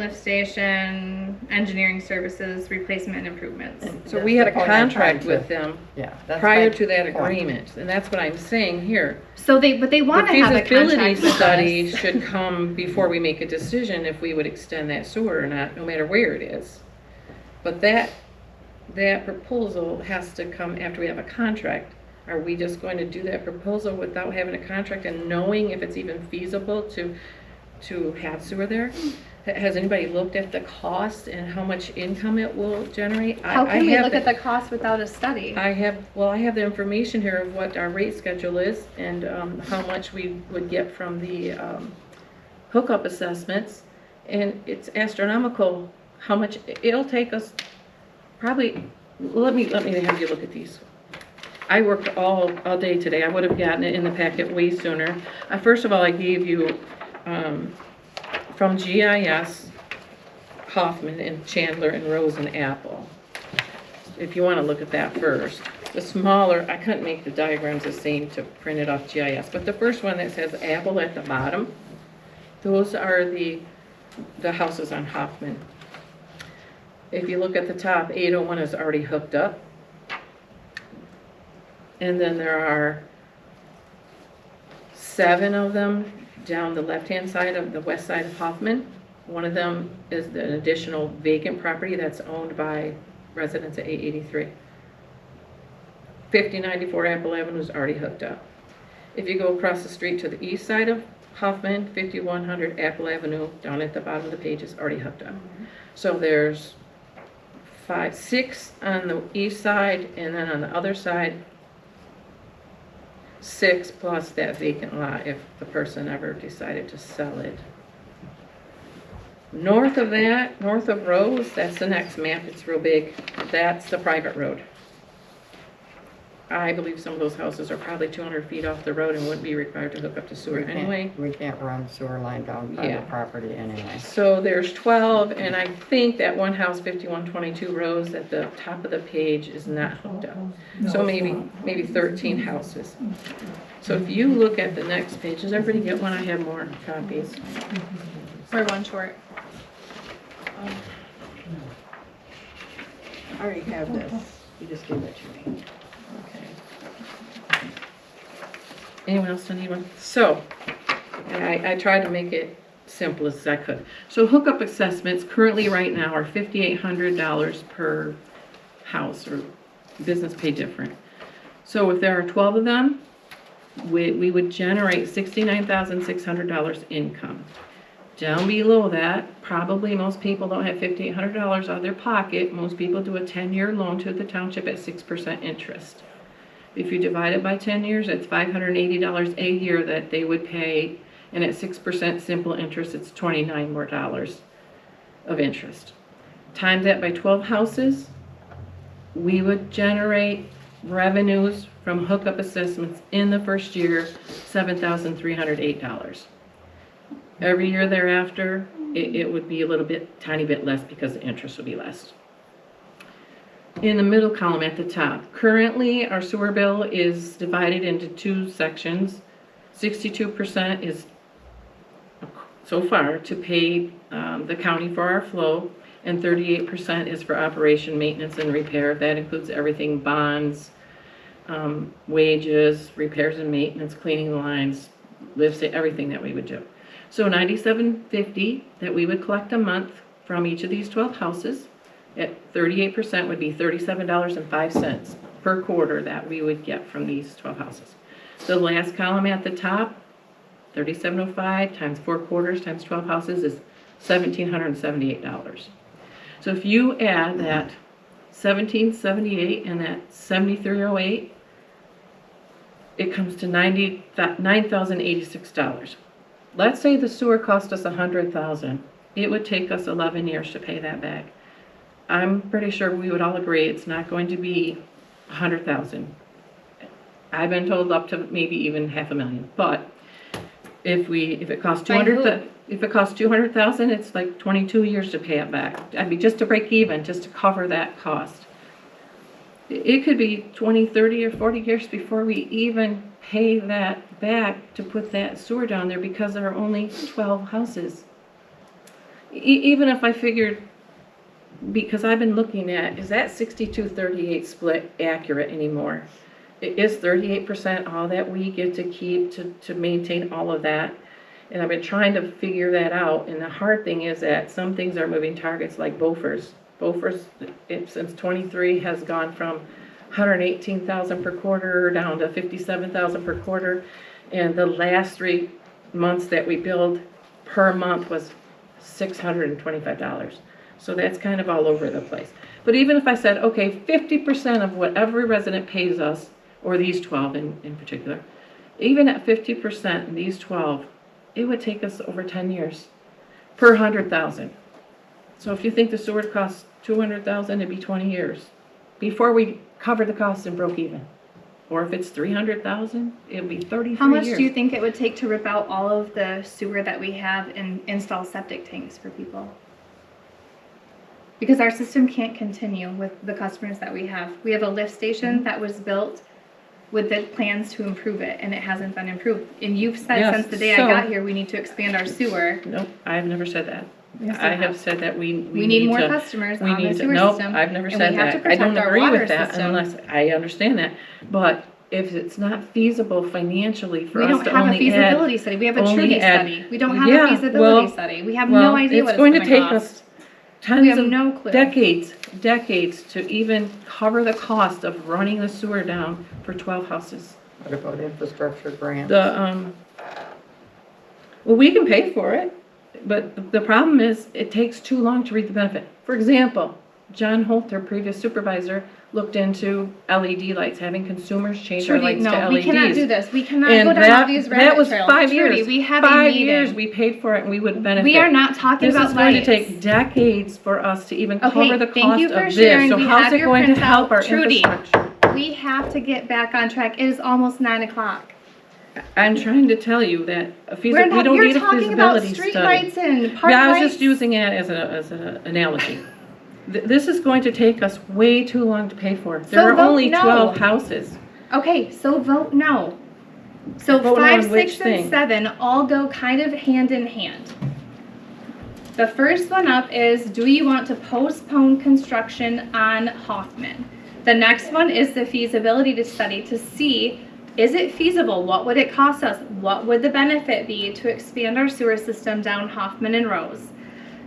engineering services, replacement and improvements. So we had a contract with them Yeah. that's prior my to that point. agreement, and that's what I'm saying here. So but they want The to have a feasibility contract with study us. should come before we make a decision if we would extend that sewer or not, no matter where it is. But that proposal has to come after we have a contract. Are we just going to do that proposal without having a contract and knowing if it's even feasible to have sewer there? Has anybody looked at the cost and how much income it will generate? How can we look at the cost without a study? I have the information here of what our rate schedule is and how much we would get from the hookup assessments. And it's astronomical how much it'll take us. Probably, let me have you look at these. I worked all day today. I would have gotten it in the packet way sooner. First of all, I gave you from GIS, Hoffman and Chandler and Rose and Apple. If you want to look at that first. The smaller, I couldn't make the diagrams the same to print it off GIS, but the first one that says Apple at the bottom, those are the houses on Hoffman. If you look at the top, 801 is already hooked up. And then there are 7 of them down the left-hand side of the west side of Hoffman. One of them is an additional vacant property that's owned by residents at 883. 5094 Apple Avenue is already hooked up. If you go across the street to the east side of Hoffman, 5100 Apple Avenue, down at the bottom of the page, is already hooked up. So there's 6 on the east side, and then on the other side, 6 plus that vacant lot if the person ever decided to sell it. North of that, north of Rose, that's the next map. It's real big. That's the private road. I believe some of those houses are probably 200 feet off the road and wouldn't be required to hook up to sewer anyway. We can't run sewer line down Yeah. private property anyway. So there's 12, and I think that one house, 5122 Rose, at the top of the page is not hooked up. So maybe 13 houses. So if you look at the next page, does everybody get one? I have more copies. We're one short. I already have this. You just gave it to me. Okay. Anyone else need one? So, and I tried to make it simple as I could. So hookup assessments currently right now are $5,800 per house, or business pay different. So if there are 12 of them, we would generate $69,600 income. Down below that, probably most people don't have $5,800 out of their pocket. Most people do a 10-year loan to the township at 6% interest. If you divide it by 10 years, it's $580 a year that they would pay, and at 6% simple interest, it's $29 more of interest. Times that by 12 houses, we would generate revenues from hookup assessments in the first year, $7,308. Every year thereafter, it would be a little bit, tiny bit less because the interest would be less. In the middle column at the top, currently our sewer bill is divided into two sections. 62% is so far to pay the county for our flow, and 38% is for operation, maintenance, and repair. That includes everything: bonds, wages, repairs and maintenance, cleaning the lines, lifts, everything that we would do. So $97.50 that we would collect a month from each of these 12 houses. At 38% would be $37.05 per quarter that we would get from these 12 houses. The last column at the top, $37.05 times 4 quarters times 12 houses is $1,778. So if you add that $1,778 and that $73.08, it comes to $9,086. Let's say the sewer cost us $100,000. It would take us 11 years to pay that back. I'm pretty sure we would all agree it's not going to be $100,000. I've been told up to maybe even $500,000. But if it costs $200,000, it's like 22 years to pay it back. I mean, just to break even, just to cover that cost. It could be 20, 30, or 40 years before we even pay that back to put that sewer down there, because there are only 12 houses. Even if I figured, because I've been looking at, is that 62-38 split accurate anymore? Is 38% all that we get to keep to maintain all of that? And I've been trying to figure that out, and the hard thing is that some things are moving targets, like Beaufort's. Beaufort's, since 23, has gone from $118,000 per quarter down to $57,000 per quarter, and the last 3 months that we billed per month was $625. So that's kind of all over the place. But even if I said, okay, 50% of what every resident pays us, or these 12 in particular, even at 50% in these 12, it would take us over 10 years per 100,000. So if you think the sewer costs $200,000, it'd be 20 years before we cover the costs and broke even. Or if it's $300,000, it'll be 33 years. How much do you think it would take to rip out all of the sewer that we have and install septic tanks for people? Because our system can't continue with the customers that we have. We have a lift station that was built with the plans to improve it, and it hasn't been improved. And you've said Yes, since the day I got here, we need to expand our sewer. Nope, I've never said that. Yes, I have said that we need more to, customers we on need the to, sewer nope, system. I've never and said we have to that. I don't protect our agree water with that system. unless, I understand that. But if it's not feasible financially for We us don't to have a only feasibility study. We have a only Trudy add- study. We don't have Yeah, a feasibility well- study. We have no idea what it's going going to take cost. us We tons have of no clue. decades to even cover the cost of running the sewer down for 12 houses. What about infrastructure grants? Well, we can pay for it, but the problem is it takes too long to reap the benefit. For example, John Holter, previous supervisor, looked into LED lights, having consumers change their Trudy, lights to no, LEDs. we cannot do this. We cannot And go down all these rabbit that was trails. 5 Trudy, years. we have a 5 meeting. years we paid for it, and we would benefit. We are not talking This about is going lights. to take decades for us to even Okay, cover the thank you cost for of sharing. this. So We how's have it your going to printout. help our Trudy, infrastructure? we have to get back on track. It is almost 9 o'clock. I'm trying to tell you that we We're don't you're need a talking about feasibility street study. lights and park Yeah, I was lights. just using it as an analogy. This is going to take us way too long to pay for. There are vote only no. 12 houses. Okay, so vote no. So Vote no 5, on which 6, thing? and 7 all go kind of hand in hand. The first one up is, do you want to postpone construction on Hoffman? The next one is the feasibility study to see, is it feasible? What would it cost us? What would the benefit be to expand our sewer system down Hoffman and Rose?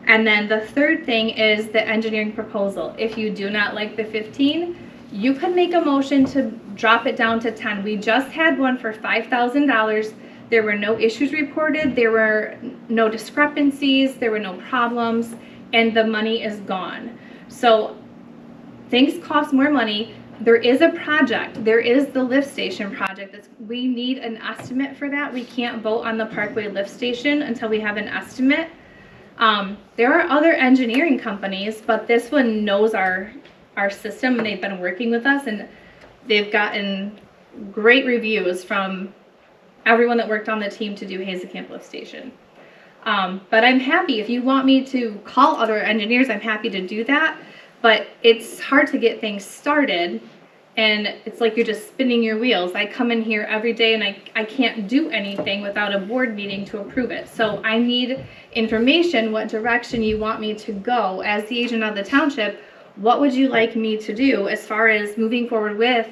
And then the third thing is the engineering proposal. If you do not like the 15, you could make a motion to drop it down to 10. We just had one for $5,000. There were no issues reported. There were no discrepancies. There were no problems, and the money is gone. So things cost more money. There is a project. There is the lift station project. We need an estimate for that. We can't vote on the Parkway lift station until we have an estimate. There are other engineering companies, but this one knows our system, and they've been working with us, and they've gotten great reviews from everyone that worked on the team to do Hazelcamp lift station. But I'm happy, if you want me to call other engineers, I'm happy to do that, but it's hard to get things started, and it's like you're just spinning your wheels. I come in here every day and I can't do anything without a board meeting to approve it. So I need information, what direction you want me to go. As the agent of the township, what would you like me to do as far as moving forward with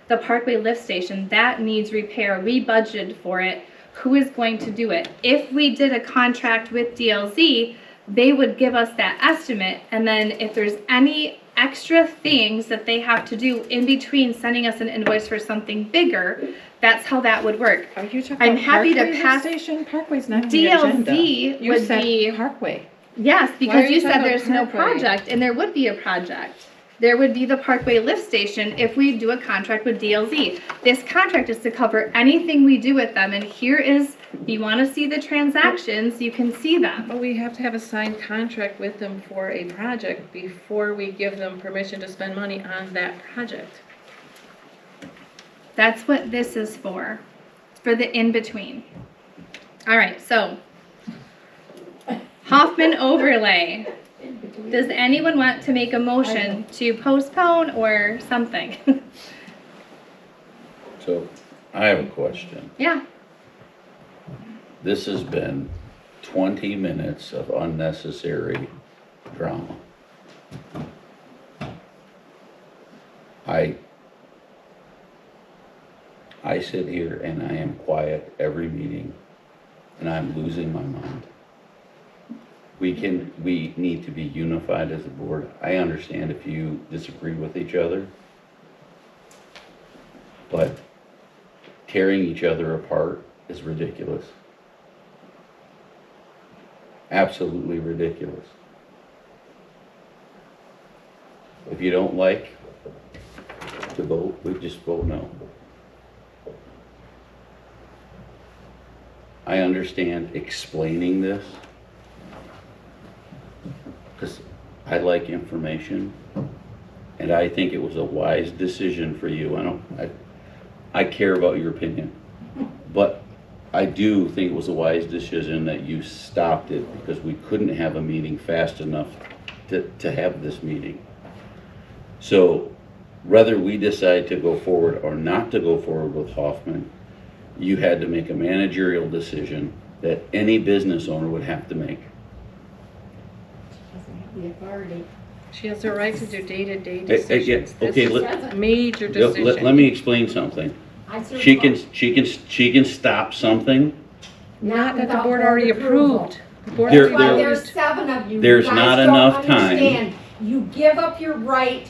the Parkway lift station? That needs repair. We budgeted for it. Who is going to do it? If we did a contract with DLZ, they would give us that estimate, and then if there's any extra things that they have to do in between sending us an invoice for something bigger, that's how that would work. Are you talking I'm about happy to Parkway lift pass- station? Parkway's not on the agenda. DLZ You would said be, Parkway. yes, Why are because you you talking said about there's no Parkway? project, and there would be a project. There would be the Parkway lift station if we do a contract with DLZ. This contract is to cover anything we do with them, and here is, if you want to see the transactions, you can see them. But we have to have a signed contract with them for a project before we give them permission to spend money on that project. That's what this is for. It's for the in-between. All right, so Hoffman overlay. Does anyone want to make a motion to postpone or something? So, I have a question. Yeah. This has been 20 minutes of unnecessary drama. I sit here and I am quiet every meeting, and I'm losing my mind. We need to be unified as a board. I understand if you disagree with each other, but tearing each other apart is ridiculous. Absolutely ridiculous. If you don't like to vote, we just vote no. I understand explaining this, because I like information, and I think it was a wise decision for you. I care about your opinion, but I do think it was a wise decision that you stopped it, because we couldn't have a meeting fast enough to have this meeting. So whether we decide to go forward or not to go forward with Hoffman, you had to make a managerial decision that any business owner would have to make. The authority. She has the right to do day-to-day yeah, decisions. okay, This is a major decision. Let me explain something. She can stop something. Not that the board already approved. The board There- already Well, there- there's 7 of you. there's You guys not don't enough time. understand. You give up your right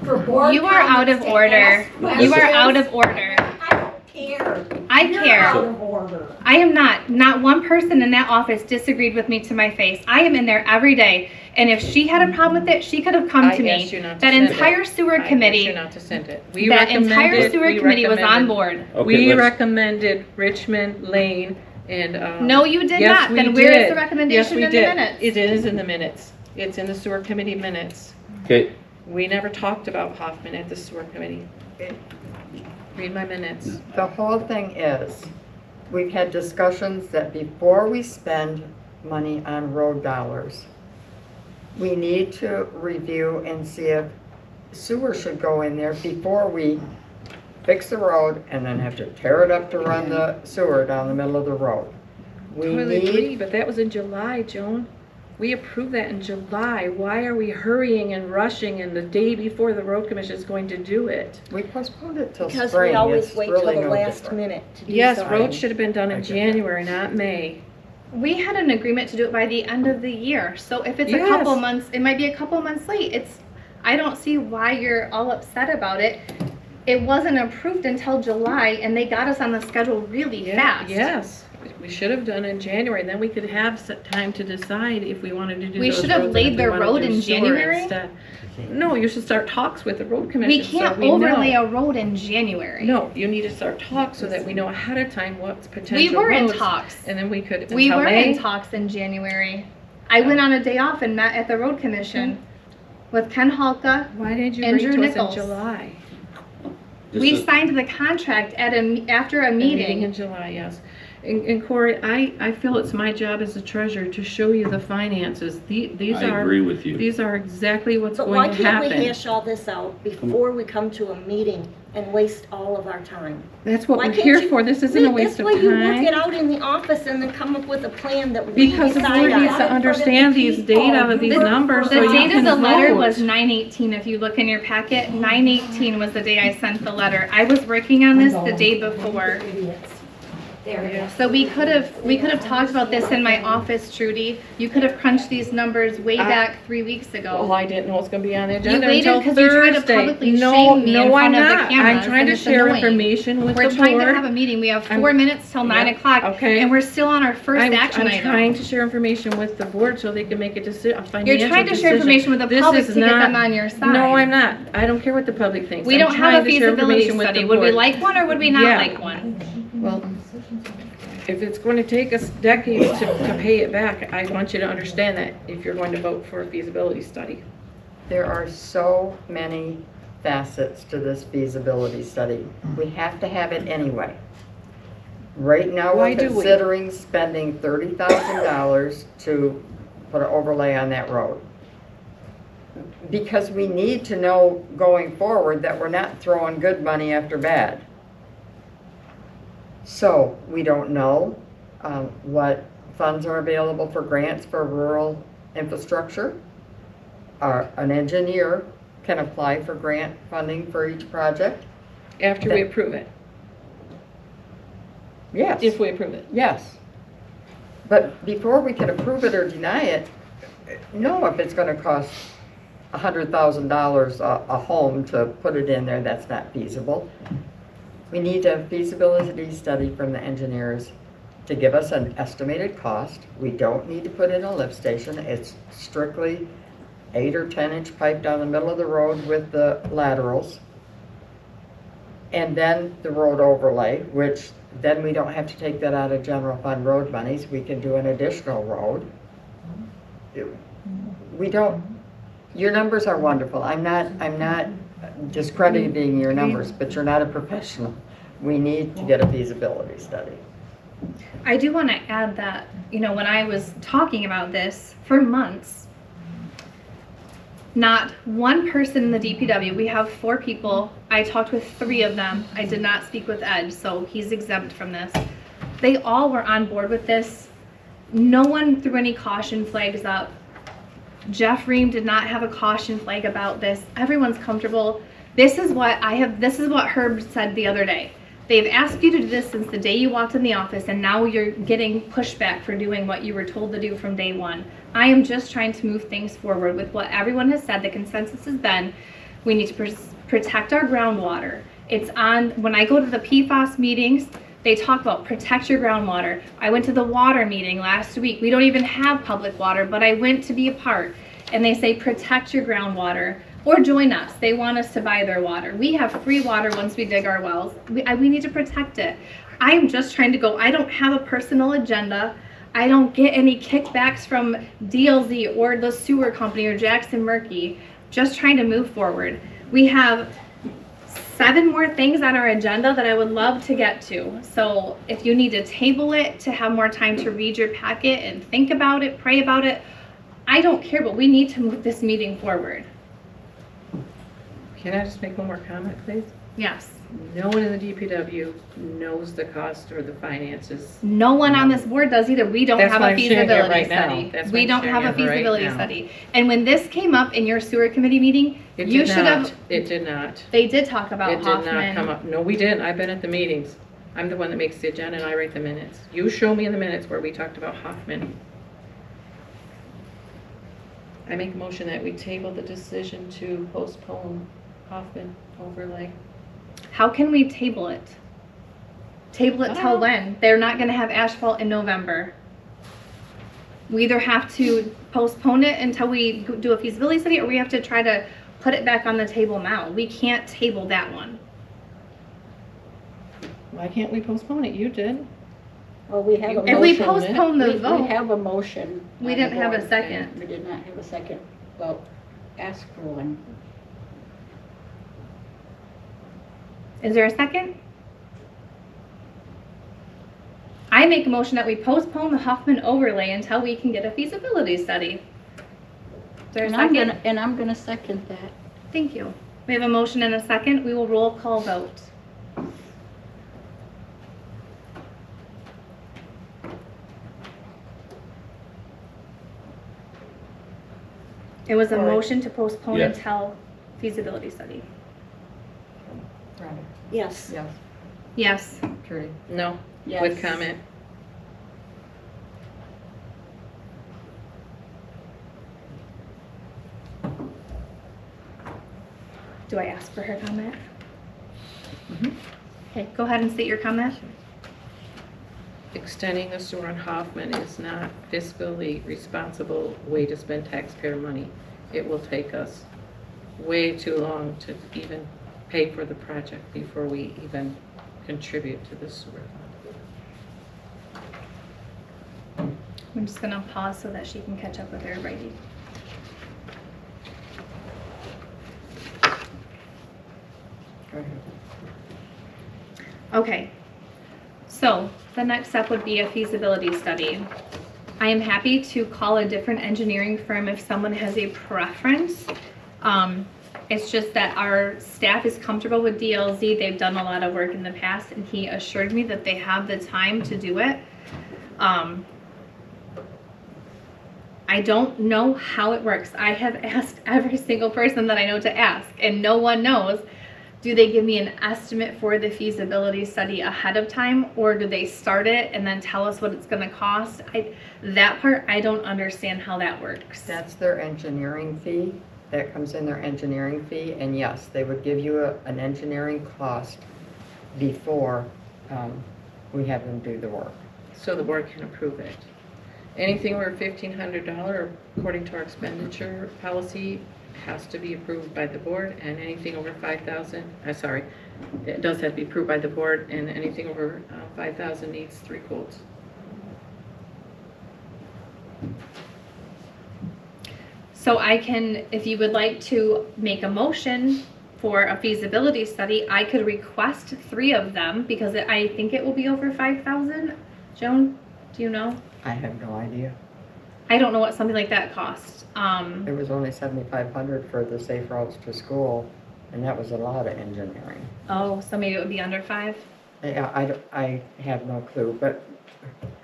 for board You are out of comments to order. ask You are questions. out of order. I don't care. I You're care. out of order. I am not. Not one person in that office disagreed with me to my face. I am in there every day. And if she had a problem with it, she could have come I to me. asked you not to That send it. entire sewer I asked committee, you not to send it. that entire sewer committee was on board. Okay, We let's- recommended Richmond, Lane, and, No, you did yes, not. we Then where is did. the recommendation Yes, we in the did. minutes? It is in the minutes. It's in the sewer committee minutes. Okay, We never talked about Hoffman at the sewer committee. Read my minutes. The whole thing is, we've had discussions that before we spend money on road dollars, we need to review and see if sewer should go in there before we fix the road and then have to tear it up to run the sewer down the middle of the road. We Totally agree, need, but that was in July, Joan. We approved that in July. Why are we hurrying and rushing and the day before the road commission is going to do it? we postponed it till Because spring. we always It's wait really till the no last different. minute to do Yes, something. roads should have been done in January, not May. We had an agreement to do it by the end of the year. So if it's a Yes. couple months, it might be a couple months late. I don't see why you're all upset about it. It wasn't approved until July and they got us on the schedule really fast. Yes, we should have done in January, then we could have time to decide if we wanted to do We those should have roads and laid if we the wanted road to do in sewer January? instead. No, you should start talks with the road commission. We so can't know. overlay a road in January. No, you need to start talks so that we know ahead of time what's potential We were in roads, talks. and then we could. We until were May. in talks in January. I went on a day off and met at the road commission with Ken Halka. Why did you Andrew bring it to us Nichols. in July? We signed the contract after a A meeting meeting. in July, yes. And Corey, I feel it's my job as a treasurer to show you the finances. These I are agree with you. these are exactly what's But why going to can't we happen. hash all this out before we come to a meeting and waste all of our time? That's what Why we're can't here you- for. This isn't a waste of This way you work it time. out in the office and then come up with a plan that we Because the decide board on. needs to understand these data of these numbers so The you date can of the letter vote. was 9/18. If you look in your packet, 9/18 was the day I sent the letter. I was working on this the day before. So we could have talked about this in my office, Trudy. You could have crunched these numbers way back 3 weeks ago. Well, I didn't know it was gonna be on the You agenda waited until because you tried to Thursday. publicly No, shame me in no, I'm front of the not. cameras, I'm trying and to it's share annoying. information with We're the trying to have board. a meeting. We have I'm- 4 minutes till 9 Yep, o'clock, okay. and we're still on our first action I'm item. trying to share information with the board so they can make a financial decision. You're trying to share information with the This public is to get them not- on your side. No, I'm not. I don't care what the public thinks. We I'm don't trying have a to share feasibility information with study. the Would we board. like one or would we not Yeah. like one? Well, if it's going to take us decades to pay it back, I want you to understand that if you're going to vote for a feasibility study. There are so many facets to this feasibility study. We have to have it anyway. Right now, Why we're do we? considering spending $30,000 to put an overlay on that road. Because we need to know going forward that we're not throwing good money after bad. So, we don't know what funds are available for grants for rural infrastructure. An engineer can apply for grant funding for each project. After we approve it, Yes. if we approve it. Yes. But before we can approve it or deny it, know if it's gonna cost $100,000 a home to put it in there, that's not feasible. We need a feasibility study from the engineers to give us an estimated cost. We don't need to put in a lift station. It's strictly 8 or 10-inch pipe down the middle of the road with the laterals. And then the road overlay, which then we don't have to take that out of general fund road monies. We can do an additional road. We don't, your numbers are wonderful. I'm not discrediting your numbers, but you're not a professional. We need to get a feasibility study. I do want to add that, when I was talking about this for months, not one person in the DPW, we have 4 people. I talked with 3 of them. I did not speak with Ed, so he's exempt from this. They all were on board with this. No one threw any caution flags up. Jeff Ream did not have a caution flag about this. Everyone's comfortable. This is what Herb said the other day. They've asked you to do this since the day you walked in the office, and now you're getting pushback for doing what you were told to do from day one. I am just trying to move things forward with what everyone has said. The consensus has been, we need to protect our groundwater. It's on, when I go to the PFAS meetings, they talk about protect your groundwater. I went to the water meeting last week. We don't even have public water, but I went to be a part, and they say protect your groundwater. Or join us. They want us to buy their water. We have free water once we dig our wells. We need to protect it. I am just trying to go. I don't have a personal agenda. I don't get any kickbacks from DLZ or the sewer company or Jackson Murphy. Just trying to move forward. We have 7 more things on our agenda that I would love to get to. So if you need to table it to have more time to read your packet and think about it, pray about it, I don't care, but we need to move this meeting forward. Can I just make one more comment, please? Yes. No one in the DPW knows the cost or the finances. No one on this board does either. We don't That's have why a I'm sharing it feasibility right now. study. That's why We I'm don't sharing have a it right feasibility now. study. And when this came up in your sewer committee meeting, It you did should not. have, It did not. they did talk about It did not come Hoffman. up. No, we didn't. I've been at the meetings. I'm the one that makes the agenda and I write the minutes. You show me in the minutes where we talked about Hoffman. I make a motion that we table the decision to postpone Hoffman overlay. How can we table it? Table it till when? They're not gonna have asphalt in November. We either have to postpone it until we do a feasibility study, or we have to try to put it back on the table now. We can't table that one. Why can't we postpone it? You did. Well, we have a motion. If we postpone the We vote, have a motion. we on didn't the have a board. second. We did not have a second. Well, ask for one. Is there a second? I make a motion that we postpone the Hoffman overlay until we can get a feasibility study. Is there a second? And I'm gonna second that. Thank you. We have a motion and a second. We will roll call vote. It was a motion to postpone Yes. until feasibility study. Yes. Yes, Yes. Trudy. No, Yes. with comment. Do I ask for her comment? Okay, go ahead and state your comment. Extending the sewer on Hoffman is not fiscally responsible way to spend taxpayer money. It will take us way too long to even pay for the project before we even contribute to the sewer fund. I'm just gonna pause so that she can catch up with her writing. Go ahead. Okay, so the next step would be a feasibility study. I am happy to call a different engineering firm if someone has a preference. It's just that our staff is comfortable with DLZ. They've done a lot of work in the past, and he assured me that they have the time to do it. I don't know how it works. I have asked every single person that I know to ask, and no one knows. Do they give me an estimate for the feasibility study ahead of time, or do they start it and then tell us what it's gonna cost? That part, I don't understand how that works. That's their engineering fee. That comes in their engineering fee, and yes, they would give you an engineering cost before we have them do the work. So the board can approve it. Anything over $1,500 according to our expenditure policy has to be approved by the board, and anything over 5,000, it does have to be approved by the board, and anything over 5,000 needs 3 quotes. So I can, if you would like to make a motion for a feasibility study, I could request 3 of them because I think it will be over 5,000. Joan, do you know? I have no idea. I don't know what something like that costs. It was only $7,500 for the safe routes to school, and that was a lot of engineering. Oh, so maybe it would be under 5. Yeah, I have no clue, but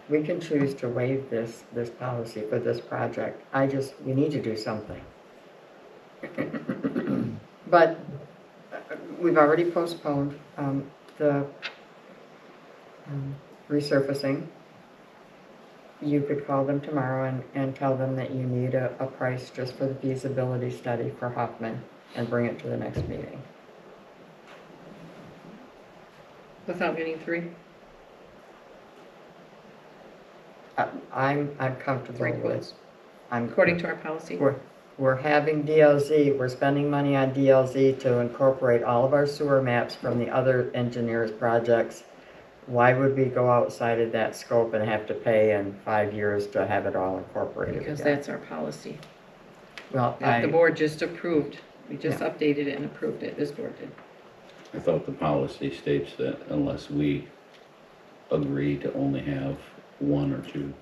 we can choose to waive this policy for this project. We need to do something. But we've already postponed the resurfacing. You could call them tomorrow and tell them that you need a price just for the feasibility study for Hoffman and bring it to the next meeting. Without getting 3? I'm comfortable 3 with. quotes, I'm according to our policy. We're having DLZ, we're spending money on DLZ to incorporate all of our sewer maps from the other engineers' projects. Why would we go outside of that scope and have to pay in 5 years to have it all incorporated Because again? that's our policy. Well, That the board just approved. We just Yeah. updated it and approved it. This board did. I thought the policy states that unless we agree to only have one or two,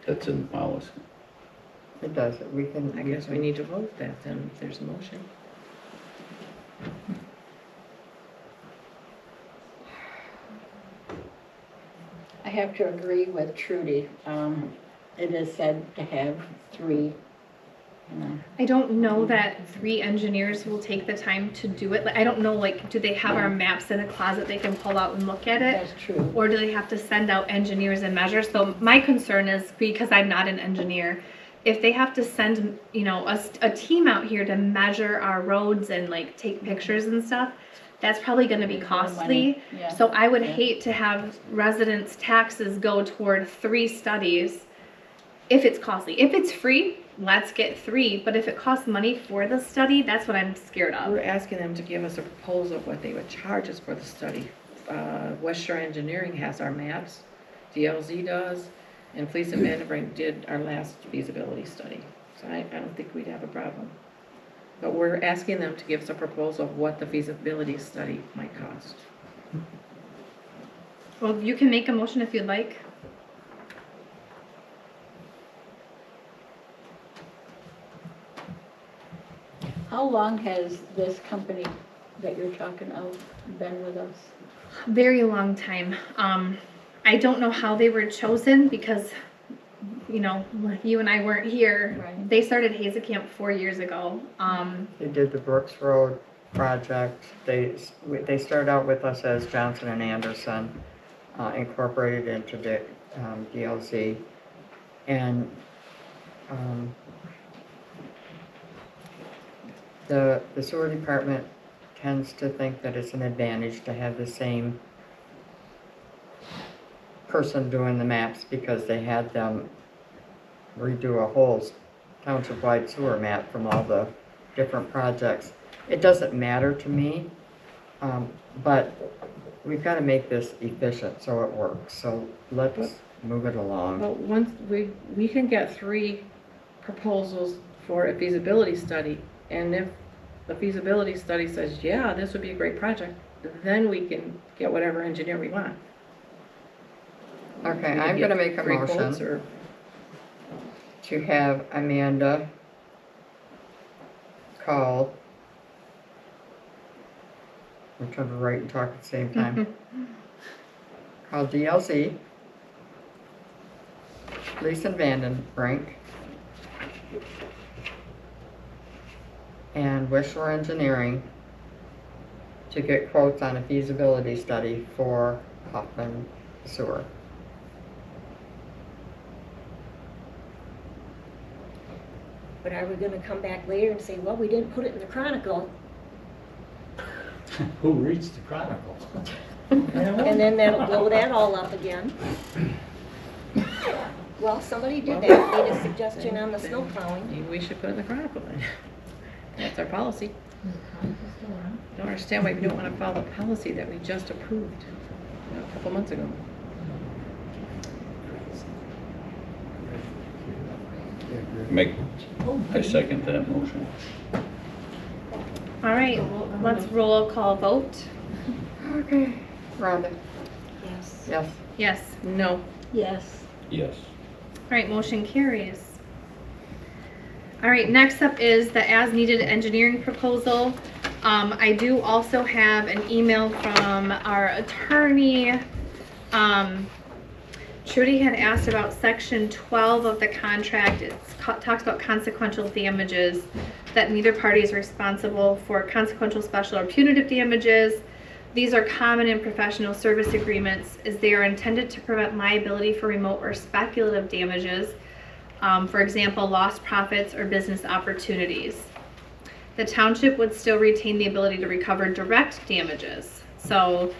that's in the policy. It does, we can. I guess we need to vote that then, if there's a motion. I have to agree with Trudy. It is said to have 3. I don't know that 3 engineers will take the time to do it. Like, I don't know, like, do they have our maps in a closet they can pull out and look at it? That's true. Or do they have to send out engineers and measure? So my concern is, because I'm not an engineer, if they have to send, you know, a team out here to measure our roads and like take pictures and stuff, that's probably going to be costly. Yeah. So I would hate to have residents' taxes go toward 3 studies if it's costly. If it's free, let's get 3. But if it costs money for the study, that's what I'm scared of. We're asking them to give us a proposal of what they would charge us for the study. West Shore Engineering has our maps, DLZ does, and Police and Vandenbrink did our last feasibility study. So I don't think we'd have a problem. But we're asking them to give us a proposal of what the feasibility study might cost. Well, you can make a motion if you'd like. How long has this company that you're talking of been with us? Very long time. I don't know how they were chosen because, you know, you and I weren't here. Right. They started Hazekamp 4 years ago. They did the Brooks Road project. They started out with us as Johnson and Anderson, incorporated into the DLZ. And the sewer department tends to think that it's an advantage to have the same person doing the maps because they had them redo a whole township-wide sewer map from all the different projects. It doesn't matter to me, but we've got to make this efficient so it works. So let's move it along. Well, once we can get 3 proposals for a feasibility study, and if the feasibility study says, yeah, this would be a great project, then we can get whatever engineer we want. Okay, We I'm can going to get make a 3 quotes motion or- to have Amanda call. I'm trying to write and talk at the same time. Call DLC, Police and Vandenbrink, and West Shore Engineering to get quotes on a feasibility study for Hoffman Sewer. But are we gonna come back later and say, well, we didn't put it in the Chronicle, Who reads the Chronicle? and then that'll blow that all up again? Well, somebody did that, made a suggestion on the snow plowing. Maybe we should put it in the Chronicle then. That's our policy. Don't understand why we don't want to follow the policy that we just approved a couple months ago. I second that motion. All right, let's roll call vote. Okay. Rhonda? Yes. Yes. Yes. No. Yes. Yes. All right, motion carries. All right, next up is the as-needed engineering proposal. I do also have an email from our attorney. Trudy had asked about section 12 of the contract. It talks about consequential damages, that neither party is responsible for consequential, special, or punitive damages. These are common in professional service agreements as they are intended to prevent liability for remote or speculative damages. For example, lost profits or business opportunities. The township would still retain the ability to recover direct damages. So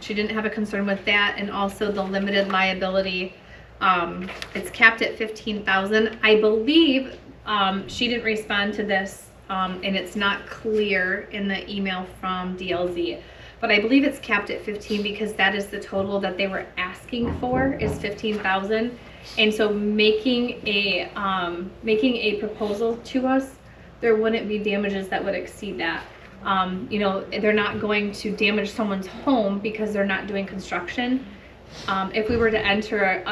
she didn't have a concern with that, and also the limited liability. It's capped at $15,000. I believe she didn't respond to this, and it's not clear in the email from DLZ. But I believe it's capped at 15 because that is the total that they were asking for, is 15,000. And so making a proposal to us, there wouldn't be damages that would exceed that. You know, they're not going to damage someone's home because they're not doing construction. If we were to enter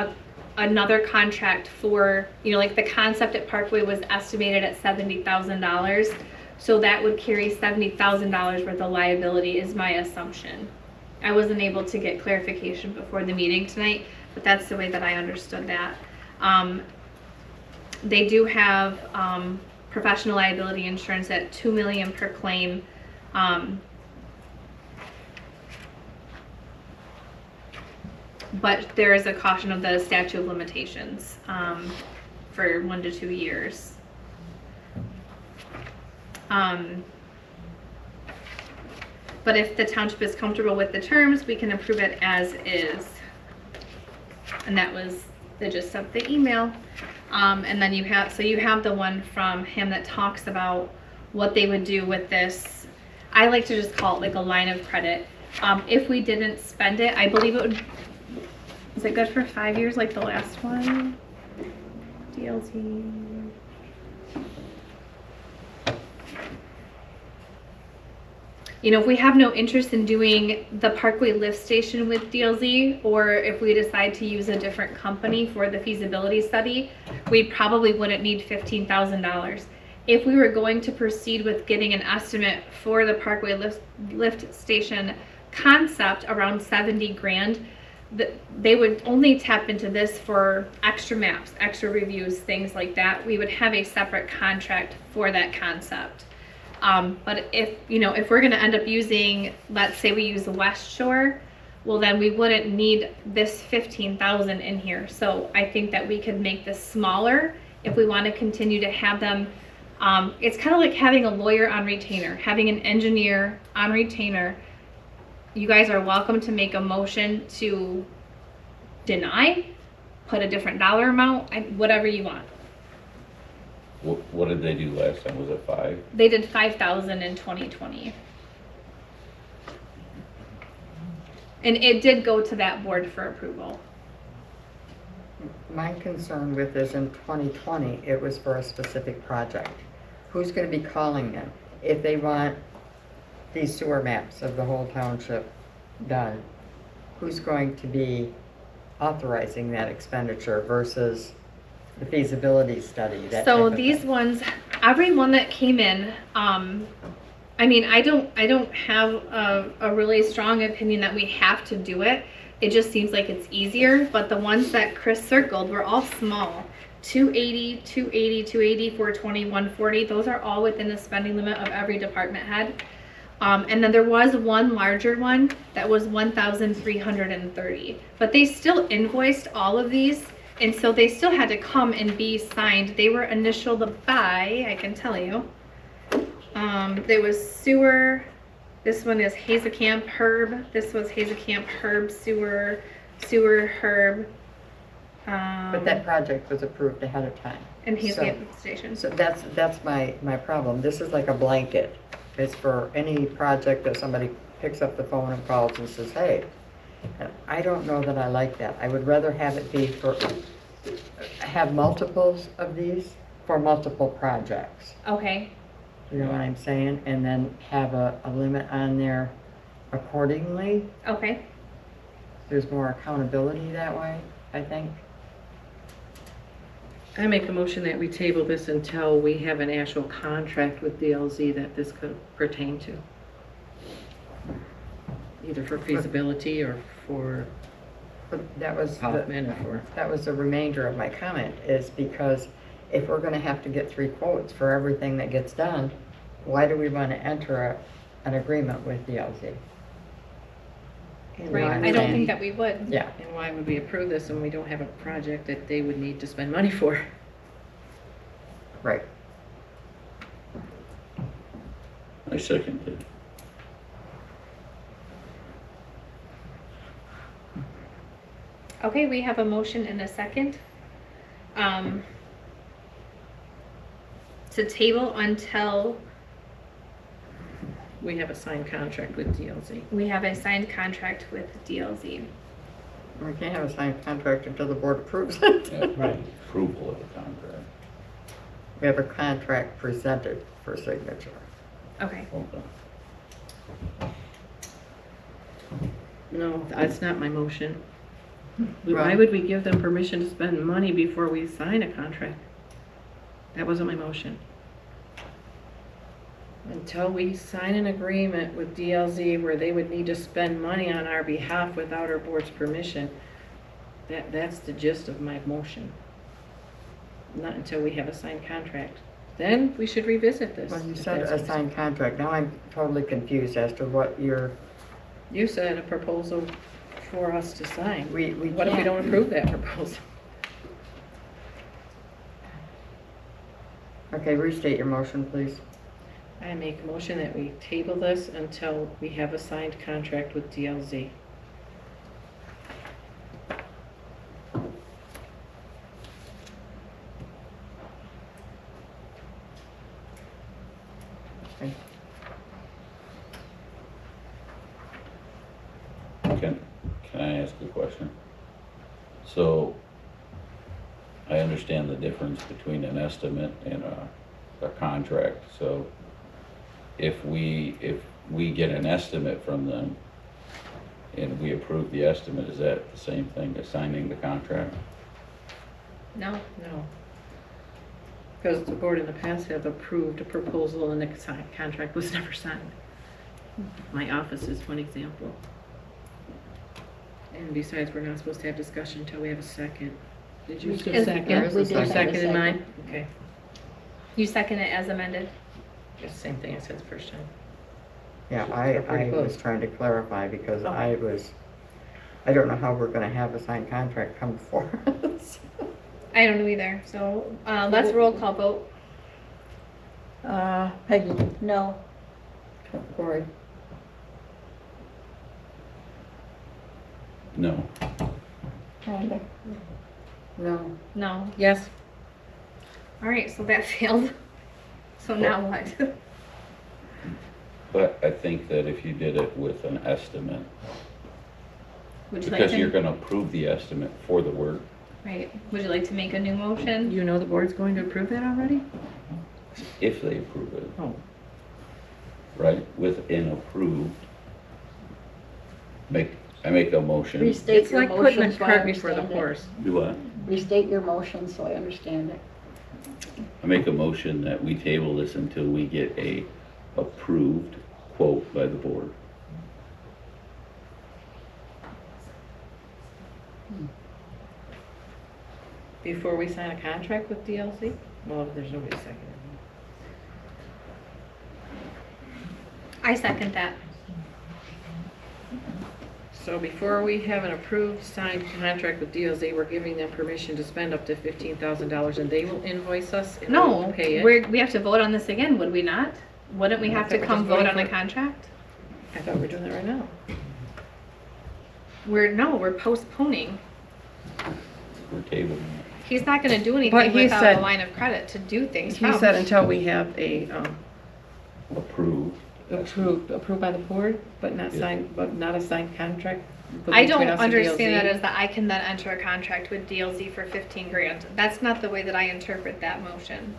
another contract for, you know, like the concept at Parkway was estimated at $70,000. So that would carry $70,000 worth of liability is my assumption. I wasn't able to get clarification before the meeting tonight, but that's the way that I understood that. They do have professional liability insurance at $2 million per claim. But there is a caution of the statute of limitations for 1 to 2 years. But if the township is comfortable with the terms, we can approve it as is. And that was the gist of the email. And then you have the one from him that talks about what they would do with this. I like to just call it like a line of credit. If we didn't spend it, I believe it would, is it good for 5 years like the last one? DLT. You know, if we have no interest in doing the Parkway lift station with DLZ, or if we decide to use a different company for the feasibility study, we probably wouldn't need $15,000. If we were going to proceed with getting an estimate for the Parkway lift station concept around 70 grand, they would only tap into this for extra maps, extra reviews, things like that. We would have a separate contract for that concept. But if we're going to end up using, let's say we use the West Shore, well then we wouldn't need this 15,000 in here. So I think that we could make this smaller if we want to continue to have them. It's kind of like having a lawyer on retainer, having an engineer on retainer. You guys are welcome to make a motion to deny, put a different dollar amount, whatever you want. What did they do last time? Was it 5? They did 5,000 in 2020. And it did go to that board for approval. My concern with this in 2020, it was for a specific project. Who's going to be calling them? If they want these sewer maps of the whole township done, who's going to be authorizing that expenditure versus the feasibility study? So these ones, every one that came in, I mean, I don't have a really strong opinion that we have to do it. It just seems like it's easier, but the ones that Chris circled were all small. 280, 280, 280, 420, 140. Those are all within the spending limit of every department head. And then there was one larger one that was 1,330, but they still invoiced all of these. And so they still had to come and be signed. They were initialed by, I can tell you. There was sewer. This one is Hazekamp Herb. This was Hazekamp Herb sewer Herb. But that project was approved ahead of time. And Hazekamp Station. So that's my problem. This is like a blanket. It's for any project that somebody picks up the phone and calls and says, hey. And I don't know that I like that. I would rather have it be have multiples of these for multiple projects. Okay. You know what I'm saying? And then have a limit on there accordingly. Okay. There's more accountability that way, I think. I make a motion that we table this until we have an actual contract with DLZ that this could pertain to. Either for feasibility or for But that was Hoffman or for... that was the remainder of my comment, is because if we're going to have to get 3 quotes for everything that gets done, why do we want to enter an agreement with DLZ? Right. I don't think that we would. Yeah. And why would we approve this when we don't have a project that they would need to spend money for? Right. I second it. Okay, we have a motion and a second. To table until We have a signed contract with DLZ. we have a signed contract with DLZ. We can't have a signed contract until the board approves it. Yeah, right. Approval of the contract. We have a contract presented for signature. Okay. Okay. No, that's not my motion. Why Right. would we give them permission to spend money before we sign a contract? That wasn't my motion. Until we sign an agreement with DLZ where they would need to spend money on our behalf without our board's permission, that's the gist of my motion. Not until we have a signed contract. Then we should revisit this. Well, you if said that's a what signed contract. Now I'm totally confused as to what you're, you said a proposal for us to sign. we What if we can't- don't approve that proposal? Okay, restate your motion, please. I make a motion that we table this until we have a signed contract with DLZ. Can I ask a question? So, I understand the difference between an estimate and a contract, so if we get an estimate from them and we approve the estimate, is that the same thing as signing the contract? No. No. Because the board in the past have approved a proposal and the contract was never signed. My office is one example. And besides, we're not supposed to have discussion until we have a second. Did you still Is- second? There is a We did You have a second. seconded mine? second. Okay. You second it as amended? Just the same thing I said the first time. Yeah, We're pretty I was close. trying to clarify because Okay. I don't know how we're gonna have a signed contract come before us. I don't know either, so, let's roll call vote. Peggy, No, Cory, No. Rhonda, no, No. Yes? Alright, so that failed. So now what? But I think that if you did it with an estimate, Would you like because you're to, gonna approve the estimate for the work, right, would you like to make a new motion? You know the board's going to approve that already? if they approve it, Oh. right? With an approved, I make a motion. restate It's your like motion putting the so I cart before the understand it. horse. Do what? Restate your motion so I understand it. I make a motion that we table this until we get a approved quote by the board. Before we sign a contract with DLC? Well, there's nobody seconding. I second that. So before we have an approved signed contract with DLZ, we're giving them permission to spend up to $15,000 and they will invoice us and we No, will pay it? we have to vote on this again, would we not? Wouldn't we I have thought to we're come just vote voting on a for- contract? I thought we were doing that right now. We're postponing. We're tabling it. He's not gonna do But anything he without said- a line of credit to do things He from. said until we have a, Approved. approved by the board, but not Yeah. signed, but not a signed contract? I don't between us and understand that DLZ? as that I can then enter a contract with DLZ for 15 grand. That's not the way that I interpret that motion.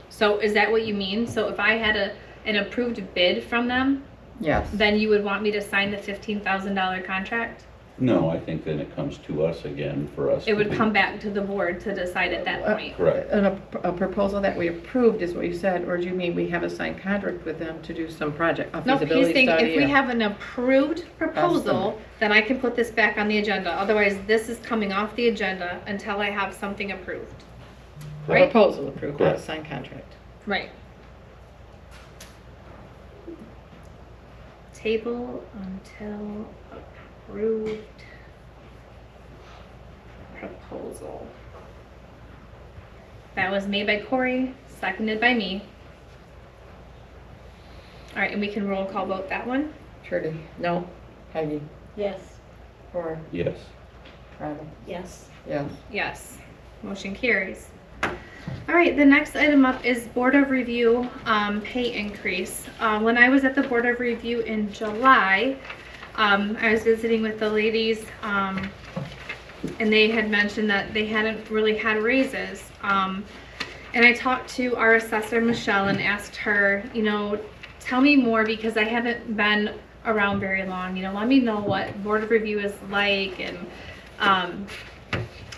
So is that what you mean? So if I had an approved bid from them, yes. then you would want me to sign the $15,000 contract? No, I think then it comes to us again for us. It to would be- come back to the board to decide at that point. Correct. A proposal that we approved is what you said, or do you mean we have a signed contract with them to do some project, a No, he's feasibility saying study? if we or- have an approved proposal, then I can put this back on the agenda. Otherwise, this is coming off the agenda until I have something approved. A Right? proposal approved, not a Correct. signed contract. Right. Table until approved proposal. That was made by Corey, seconded by me. All right, and we can roll call vote that one. Trudy, No? Peggy, Yes. Cory, Yes. Rhonda, Yes. yes. Yes, motion carries. All right, the next item up is Board of Review pay increase. When I was at the Board of Review in July, I was visiting with the ladies, and they had mentioned that they hadn't really had raises. And I talked to our assessor, Michelle, and asked her, you know, tell me more because I haven't been around very long. You know, let me know what board of review is like, and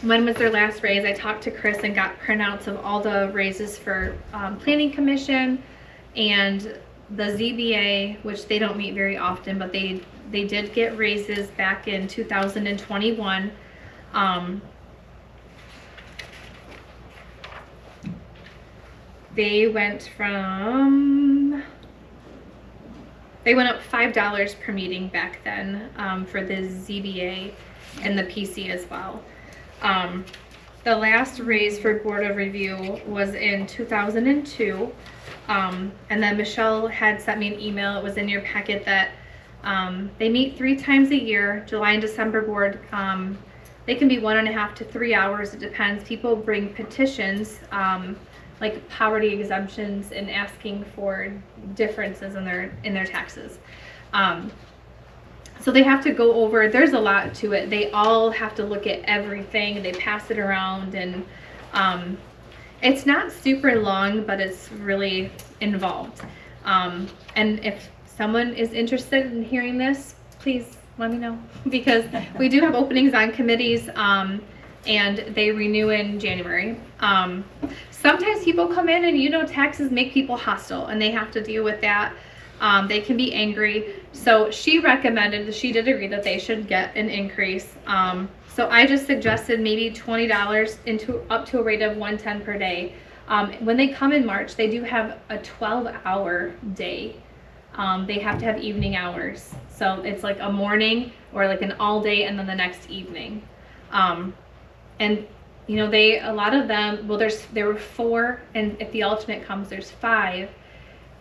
when was their last raise. I talked to Chris and got printouts of all the raises for planning commission and the ZBA, which they don't meet very often, but they did get raises back in 2021. They went up $5 per meeting back then for the ZBA and the PC as well. The last raise for Board of Review was in 2002. And then Michelle had sent me an email, it was in your packet, that they meet 3 times a year, July and December board. They can be 1.5 to 3 hours, it depends. People bring petitions, like poverty exemptions and asking for differences in their taxes. So they have to go over, there's a lot to it. They all have to look at everything, they pass it around, and it's not super long, but it's really involved. And if someone is interested in hearing this, please let me know, because we do have openings on committees, and they renew in January. Sometimes people come in and, you know, taxes make people hostile and they have to deal with that. They can be angry. So she recommended, she did agree that they should get an increase. So I just suggested maybe $20 up to a rate of $110 per day. When they come in March, they do have a 12-hour day. They have to have evening hours. So it's like a morning or like an all day and then the next evening. And you know, a lot of them, well, there were 4, and if the alternate comes, there's 5,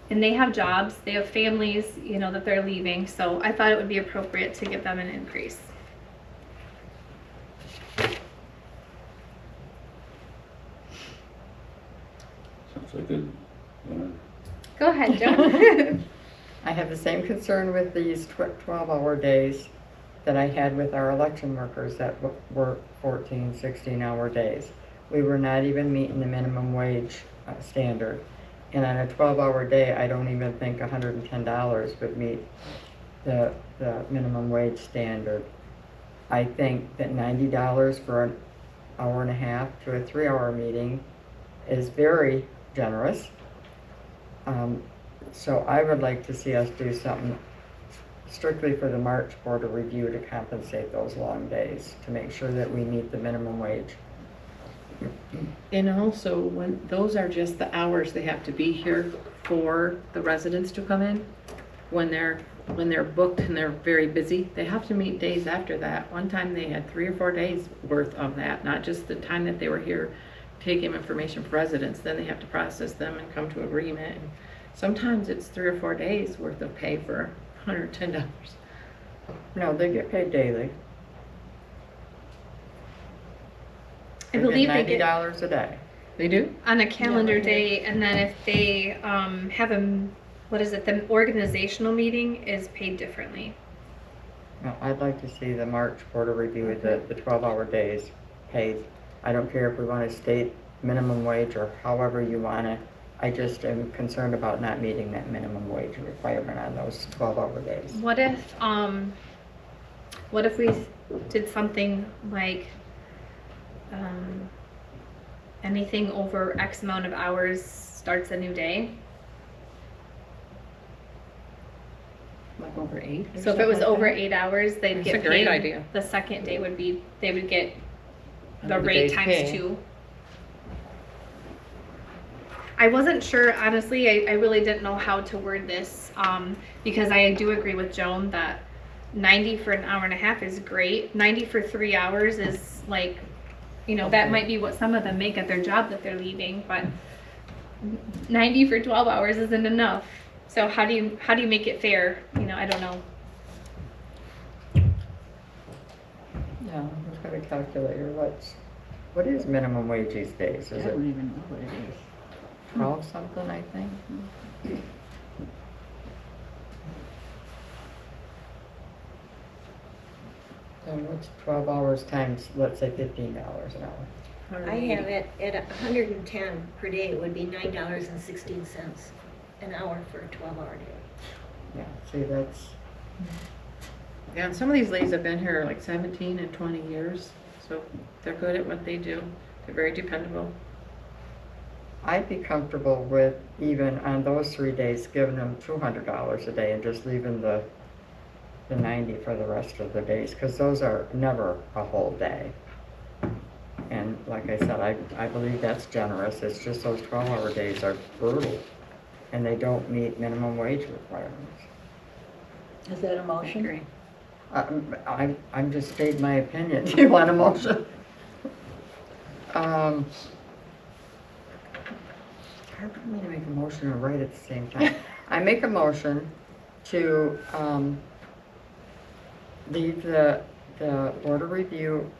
and they have jobs, they have families, you know, that they're leaving. So I thought it would be appropriate to give them an increase. Sounds like a, Go ahead, Joe. I have the same concern with these 12-hour days that I had with our election workers that work 14, 16-hour days. We were not even meeting the minimum wage standard. And on a 12-hour day, I don't even think $110 would meet the minimum wage standard. I think that $90 for an hour and a half to a 3-hour meeting is very generous. So I would like to see us do something strictly for the March Board of Review to compensate those long days, to make sure that we meet the minimum wage. And also, when those are just the hours they have to be here for the residents to come in, when they're booked and they're very busy, they have to meet days after that. One time they had 3 or 4 days worth of that, not just the time that they were here taking information from residents. Then they have to process them and come to agreement. And sometimes it's 3 or 4 days worth of pay for $110. No, they get paid daily. I believe they get $90 a day. They do? on a calendar day, and then if they have the organizational meeting is paid differently. No, I'd like to see the March Board of Review with the 12-hour days paid. I don't care if we want to state minimum wage or however you want to. I just am concerned about not meeting that minimum wage requirement on those 12-hour days. What if we did something like anything over X amount of hours starts a new day? Like over 8? So if it was over 8 hours, they'd That's get a great paid. idea. The second day they would get the Under the rate day's times pay. 2. I wasn't sure, honestly, I really didn't know how to word this, because I do agree with Joan that 90 for an hour and a half is great. 90 for 3 hours is like, you know, that might be what some of them make at their job that they're leaving, but 90 for 12 hours isn't enough. So how do you make it fair? You know, I don't know. Yeah, who's got a calculator? What is minimum wage these days? Is it even know what it is. 12 something, I think? And what's 12 hours times, let's say $15 an hour? I have it at 110 per day, it would be $9.16. an hour for a 12-hour day. Yeah, see, that's, Yeah, and some of these ladies have been here like 17 and 20 years, so they're good at what they do. They're very dependable. I'd be comfortable with even on those 3 days, giving them $200 a day and just leaving the 90 for the rest of the days, because those are never a whole day. And like I said, I believe that's generous. It's just those 12-hour days are brutal, and they don't meet minimum wage requirements. Is that a I motion? agree. I'm just stating my opinion. Do you want a motion? Hard for me to make a motion and write at the same time. I make a motion to leave the Board of Review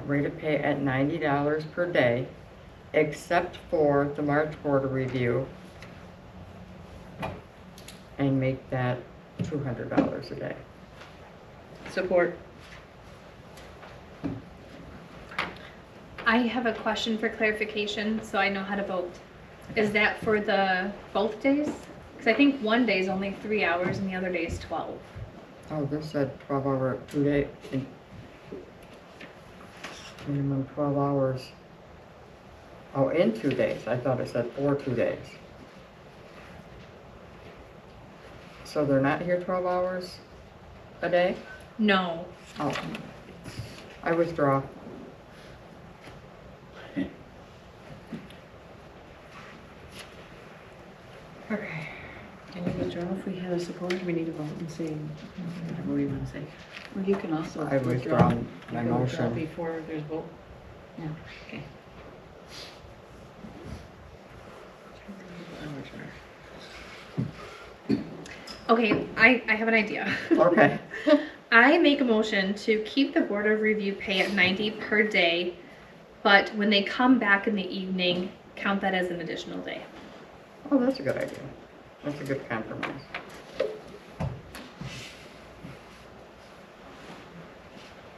rate of pay at $90 per day, except for the March Board of Review, and make that $200 a day. Support. I have a question for clarification, so I know how to vote. Is that for the both days? Because I think one day is only 3 hours and the other day is 12. Oh, this said 12-hour, 2 day, minimum 12 hours. Oh, in 2 days. I thought it said for 2 days. So they're not here 12 hours a day? No. Oh, I withdraw. Okay. Can you withdraw if we have a support? We need to vote and say whatever we want to say. Well, you can also I withdraw my You can withdraw motion. before there's vote. Yeah. Okay. Okay, I have an idea. Okay. I make a motion to keep the Board of Review pay at 90 per day, but when they come back in the evening, count that as an additional day. Oh, that's a good idea. That's a good compromise.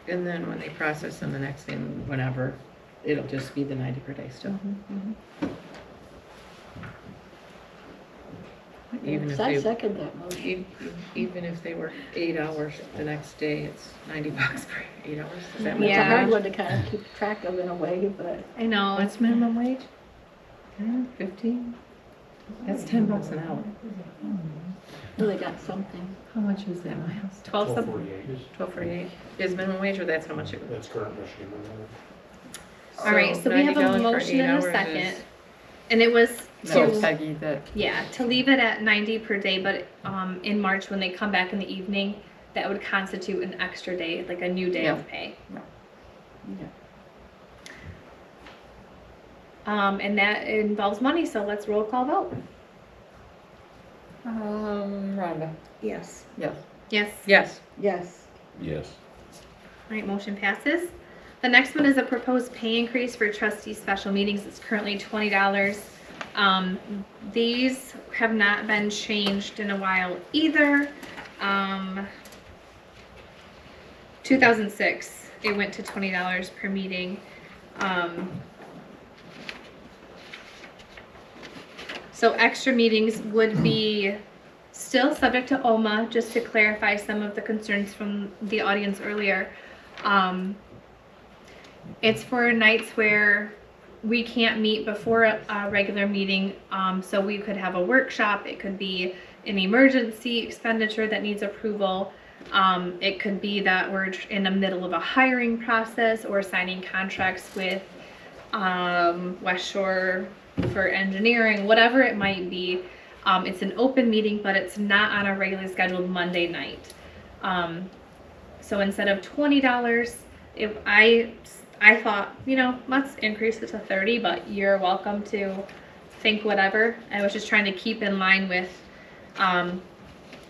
And then when they process them the next thing, whenever, it'll just be the 90 per day still. Even if I they, second that motion. even if they work 8 hours the next day, it's $90 for 8 hours. Is that It's a Yeah. hard one to kind of keep track of in a way, but I know. What's minimum wage? 15? That's $10 an hour. they got something. How much is that, Miles? 12 sub- 12.48 is minimum wage, or that's how much it was? That's current Michigan. All right, so we have a $90 for motion 8 and a hours second. is- And it was So to, Peggy, that, yeah, to leave it at 90 per day, but in March when they come back in the evening, that would constitute an extra day, like a new day Yeah. of pay. Yeah. And that involves money, so let's roll call vote. Rhonda, Yes. yes. Yes. Yes. Yes. Yes. All right, motion passes. The next one is a proposed pay increase for trustee special meetings. It's currently $20. These have not been changed in a while either. 2006, it went to $20 per meeting. So extra meetings would be still subject to OMA, just to clarify some of the concerns from the audience earlier. It's for nights where we can't meet before a regular meeting, so we could have a workshop. It could be an emergency expenditure that needs approval. It could be that we're in the middle of a hiring process or signing contracts with West Shore for engineering, whatever it might be. It's an open meeting, but it's not on a regularly scheduled Monday night. So instead of $20, if I thought, let's increase it to 30, but you're welcome to think whatever. I was just trying to keep in line with, a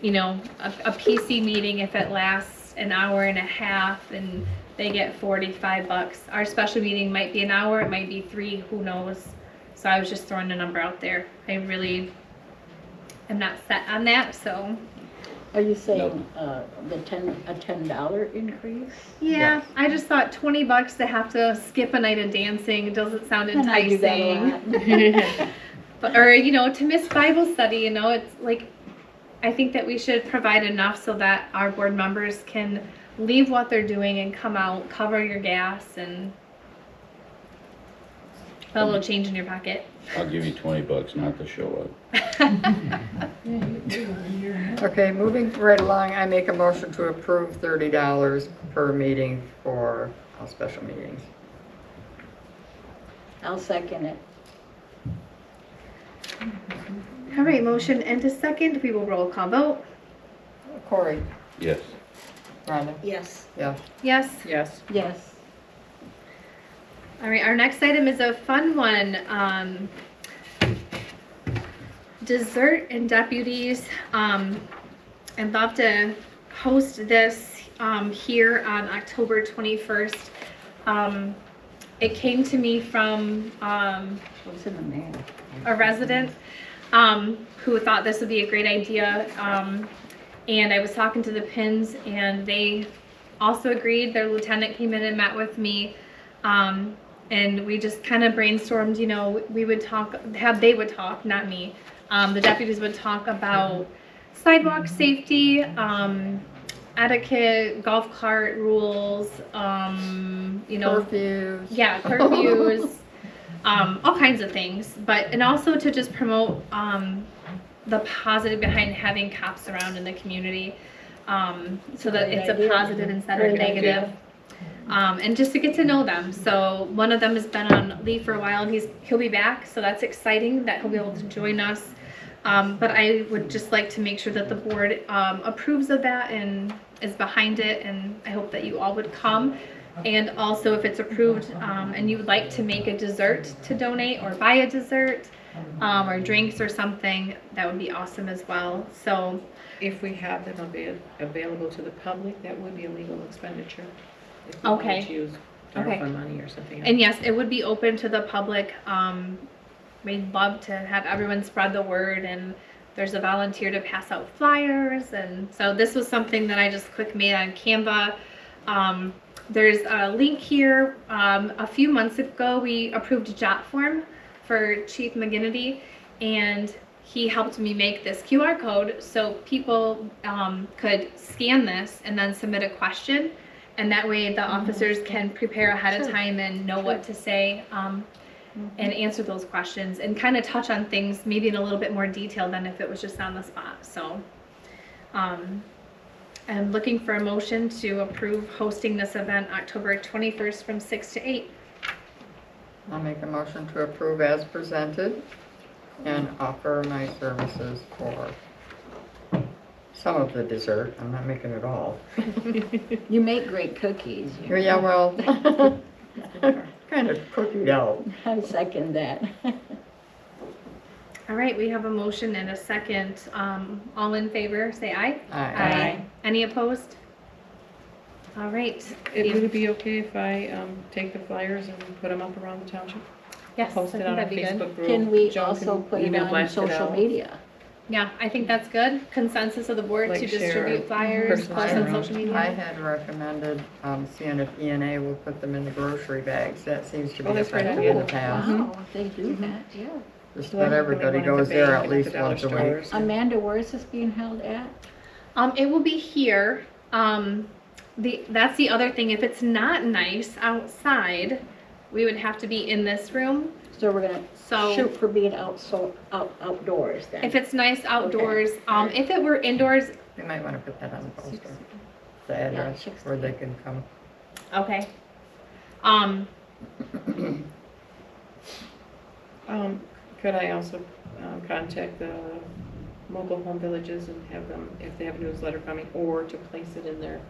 PC meeting, if it lasts an hour and a half and they get $45. Our special meeting might be an hour, it might be 3, who knows? So I was just throwing a number out there. I really am not set on that, so. Are you saying a $10 increase? Yeah, Yes. I just thought $20 to have to skip a night of dancing doesn't sound And I do that a enticing. lot. But, or, you know, to miss Bible study, you know, it's like, I think that we should provide enough so that our board members can leave what they're doing and come out, cover your gas, and a little change in your pocket. I'll give you $20 not to show up. Okay, moving right along, I make a motion to approve $30 per meeting for special meetings. I'll second it. All right, motion and a second. We will roll call vote. Corey? Yes. Rhonda? Yes. Yeah. Yes. Yes. Yes. All right, our next item is a fun one. Dessert and deputies. I'd love to host this here on October 21st. It came to me from What's in the mail? a resident who thought this would be a great idea. And I was talking to the Pins, and they also agreed. Their lieutenant came in and met with me. And we just kind of brainstormed, you know, we would talk, they would talk, not me. The deputies would talk about sidewalk safety, etiquette, golf cart rules, you know. Curfews. Yeah, curfews, all kinds of things. And also to just promote the positive behind having cops around in the community, so that it's a positive instead of negative. And just to get to know them. So one of them has been on leave for a while, and he'll be back, so that's exciting that he'll be able to join us. But I would just like to make sure that the board approves of that and is behind it, and I hope that you all would come. And also, if it's approved and you would like to make a dessert to donate, or buy a dessert, or drinks or something, that would be awesome as well. So If we have them available to the public, that would be a legal expenditure. If we Okay. wanted to use Okay. ARPA money or something. And yes, it would be open to the public. We'd love to have everyone spread the word, and there's a volunteer to pass out flyers. And so this was something that I just quick made on Canva. There's a link here. A few months ago, we approved a JOT form for Chief McGinnity, and he helped me make this QR code so people could scan this and then submit a question. And that way the officers can prepare ahead of time and know what to say, and answer those questions and kind of touch on things maybe in a little bit more detail than if it was just on the spot. So I'm looking for a motion to approve hosting this event October 21st from 6 to 8. I'll make a motion to approve as presented and offer my services for some of the dessert. I'm not making it all. You make great cookies. Yeah, well, kind of cookied out. I second that. All right, we have a motion and a second. All in favor, say aye. Aye. Any opposed? All right. Would it be okay if I take the flyers and put them up around the township? Yes, Post I it think on our that'd be good. Facebook group? Can we Joan also can put it email on blast it social out. media? Yeah, I think that's good. Consensus of the board Like to share distribute flyers, personal post on sharing. social media. I had recommended seeing if ENA will put them in the grocery bags. That seems to be that's a great effective in the idea. past. Wow, if they do that, yeah. Just So I about have everybody one at the goes there bank at and least the dollar once a week. stores. Amanda, where is this being held at? It will be here. That's the other thing. If it's not nice outside, we would have to be in this room. So we're gonna So shoot for being outdoors then? if it's nice outdoors, if it were indoors, We might want to put that on the poster, the address Yeah, where they can come. okay. Could I also contact the mobile home villages and have them, if they have a newsletter coming, or to place it in their,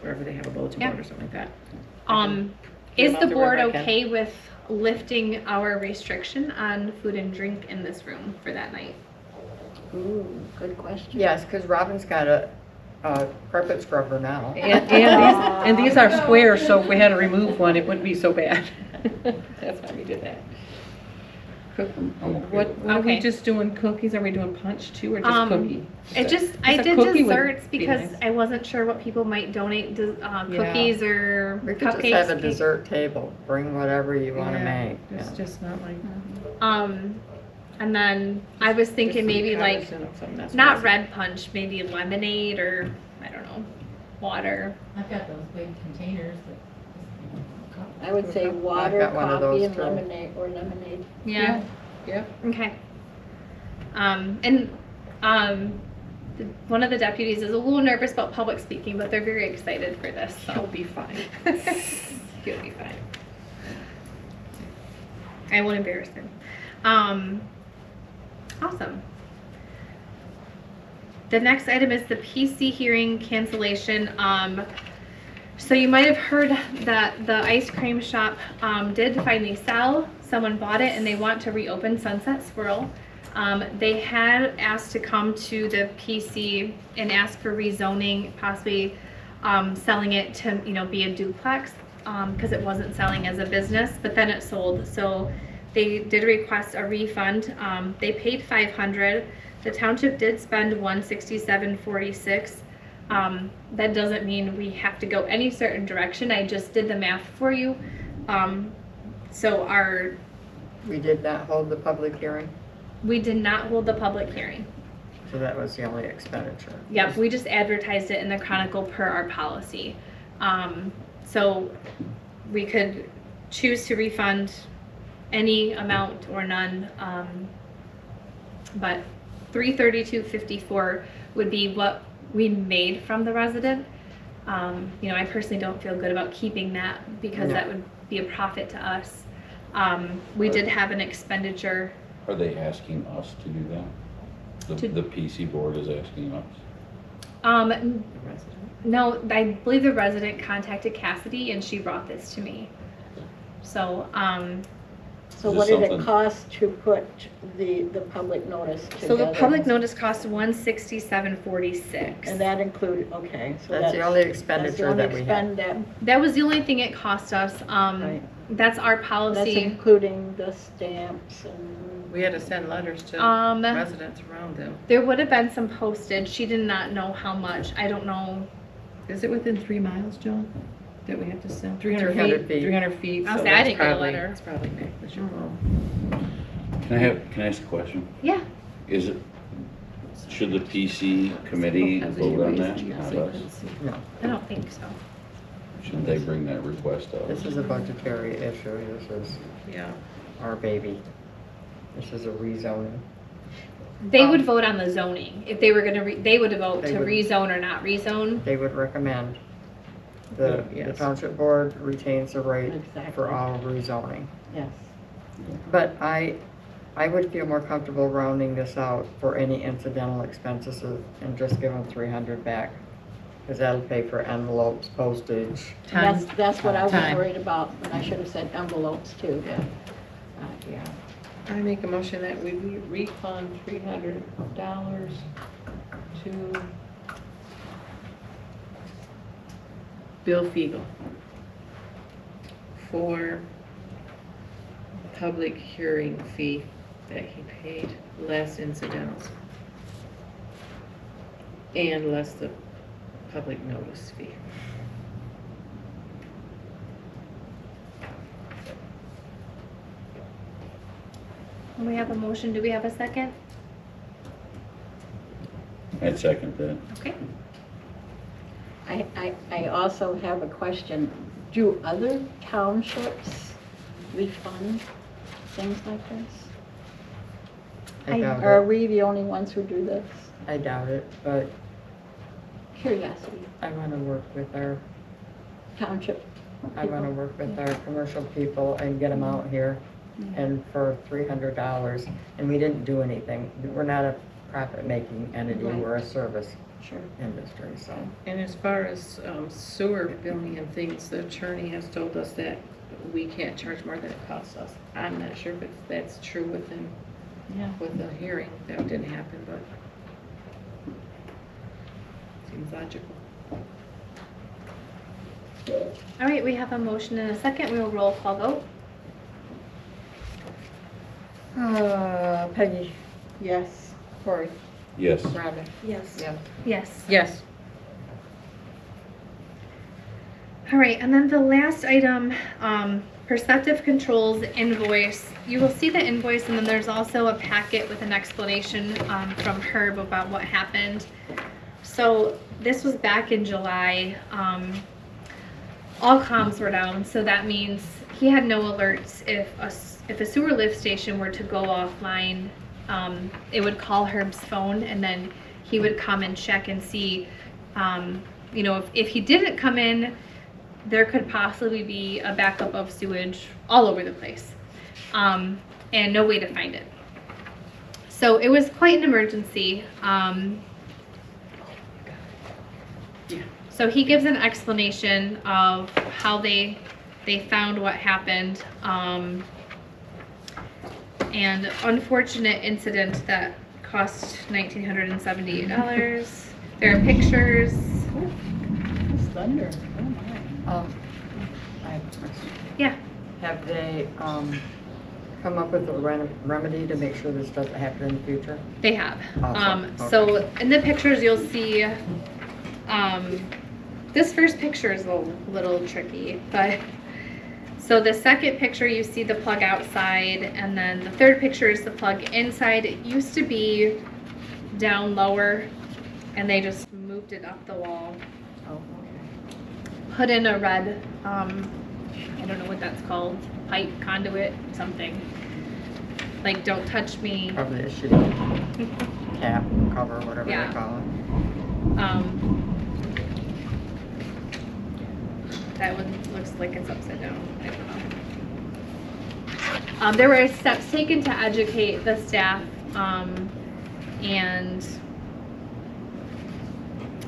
wherever they have a bulletin Yeah. board or something like that? Is them the out there board wherever I can. okay with lifting our restriction on food and drink in this room for that night? Ooh, good question. Yes, because Robin's got a carpet scrubber now. And these are squares, so if we had to remove one, it wouldn't be so bad. That's why we did that. What are we Okay. just doing, cookies? Are we doing punch too, or just cookie? I a did cookie would desserts be because nice. I wasn't sure what people might donate, cookies or We could just cupcakes. have a cake. dessert table. Bring whatever you want to Yeah, make. It's Yeah. just not like, And then I was thinking Just be maybe like, cognizant of something that's not missing. red punch, maybe lemonade or, I don't know, water. I've got those big containers I would say I've water, got one of coffee, those and too. lemonade. Yeah. Yeah. Okay. And one of the deputies is a little nervous about public speaking, but they're very excited for this. He'll So be fine. he'll be fine. I won't embarrass him. Awesome. The next item is the PC hearing cancellation. So you might have heard that the ice cream shop did finally sell. Someone bought it and they want to reopen Sunset Swirl. They had asked to come to the PC and ask for rezoning, possibly selling it to, be a duplex, because it wasn't selling as a business, but then it sold. So they did request a refund. They paid $500. The township did spend $167.46. That doesn't mean we have to go any certain direction. I just did the math for you. So We did not hold the public hearing, we did not hold the public hearing. so that was the only expenditure. Yep, we just advertised it in the Chronicle per our policy. So we could choose to refund any amount or none. But $332.54 would be what we made from the resident. I personally don't feel good about keeping that because No. that would be a profit to us. We did have an expenditure. Are they asking us to do that? To- The PC board is asking us? Um, The resident. no, I believe the resident contacted Cassidy and she brought this to me. So, So Is what this did it something- cost to put the public notice together? so the public notice cost $167.46. And that included, okay, so That's the only expenditure that we had. That was the only thing it cost us. Right. That's our That's policy. including the stamps and, We had to send letters to residents around them. There would have been some postage. She did not know how much. I don't know. Is it within 3 miles, Joan, that we have to send? 300 feet. 300 feet. I'll so say I that's didn't get a probably- letter. It's probably negligible. Can I ask a question? Yeah. Should the PC committee vote on that, not us? No, I don't think so. Should they bring that request up? this is a budgetary issue. This is Yeah. our baby. This is a rezoning. They would vote on the zoning. If they were gonna, they would vote They to would. rezone or not rezone. They would recommend. The Yes. township board retains the right Exactly. for all rezoning. yes. But I would feel more comfortable rounding this out for any incidental expenses and just give them 300 back. Because that'll pay for envelopes, postage. And that's what I was Time. worried about, and I should have said envelopes too. Yeah. I make a motion that we refund $300 to Bill Fiegel for public hearing fee that he paid, less incidentals, and less the public notice fee. We have a motion. Do we have a second? I'd second that. Okay. I also have a question. Do other townships refund things like this? I doubt Are it. we the only ones who do this? I doubt it, but Curiosity. I want to work with our, Township. I want to work with our commercial people and get them out here. And for $300, and we didn't do anything. We're not a profit-making entity, Right. we're a service Sure. industry, so. And as far as sewer billing and things, the attorney has told us that we can't charge more than it costs us. I'm not sure if that's true with him, Yeah. with the hearing. That didn't happen, but seems logical. All right, we have a motion and a second. We will roll call vote. Peggy? Yes. Cory? Yes. Rhonda? Yes. Yeah. Yes. Yes. All right, and then the last item Perceptive Controls Invoice. You will see the invoice, and then there's also a packet with an explanation from Herb about what happened. So this was back in July. All comms were down, so that means he had no alerts if a sewer lift station were to go offline. It would call Herb's phone, and then he would come and check and see, you know, if he didn't come in, there could possibly be a backup of sewage all over the place, and no way to find it. So it was quite an emergency. So he gives an explanation of how they found what happened, and unfortunate incident that cost $1,978. There are pictures. It's thunder. Oh I have a question. Yeah. Have they come up with a remedy to make sure this doesn't happen in the future? They have. Awesome. So in the pictures you'll see, this first picture is a little tricky, but so the second picture you see the plug outside, and then the third picture is the plug inside. It used to be down lower, and they just moved it up the wall. Oh, Put in a red, I don't know what that's called, pipe, conduit, something. Like, don't touch me. probably a shitty cap, cover, whatever Yeah. they call it. That one looks like it's upside down. I don't know. There were steps taken to educate the staff, and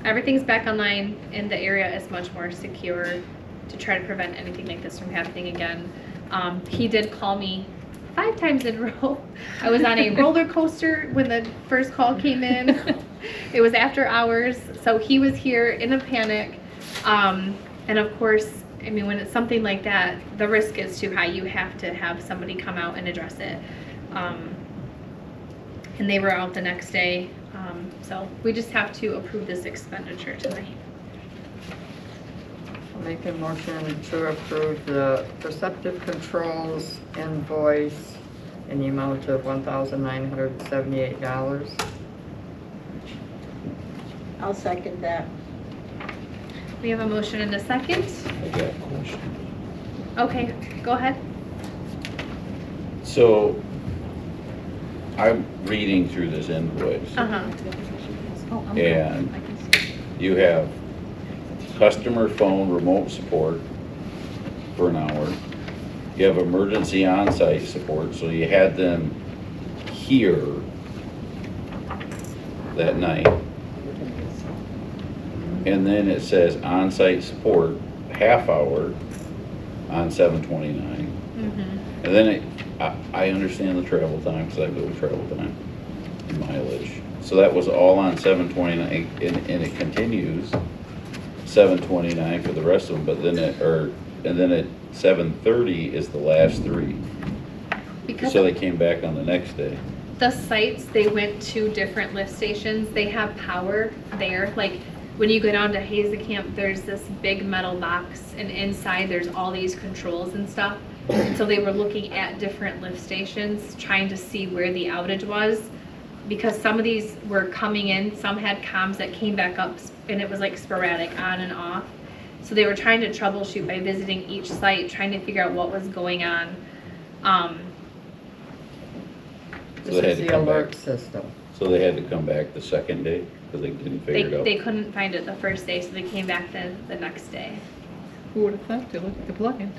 everything's back online, and the area is much more secure to try to prevent anything like this from happening again. He did call me 5 times in a row. I was on a roller coaster when the first call came in. It was after hours, so he was here in a panic. And of course, I mean, when it's something like that, the risk is too high. You have to have somebody come out and address it. And they were out the next day. So we just have to approve this expenditure tonight. I'll make a motion to approve the Perceptive Controls Invoice in the amount of $1,978. I'll second that. We have a motion and a second. I got a question. Okay, go ahead. So, I'm reading through this invoice, and you have customer phone remote support for an hour. You have emergency on-site support, so you had them here that night. And then it says on-site support, half hour on 7/29. And then I understand the travel time, because I go travel time and mileage. So that was all on 7/29, and it continues 7/29 for the rest of them, but then and then at 7:30 is the last 3. Because So they came back on the next day. the sites, they went to different lift stations. They have power there. Like, when you go down to Hazekamp, there's this big metal box, and inside there's all these controls and stuff. And so they were looking at different lift stations, trying to see where the outage was, because some of these were coming in, some had comms that came back up, and it was like sporadic, on and off. So they were trying to troubleshoot by visiting each site, trying to figure out what was going on. So they This had is to the come alert back. system. So they had to come back the second day, because they didn't figure it out. They couldn't find it the first day, so they came back the next day. Who would have thought to look at the plug-in?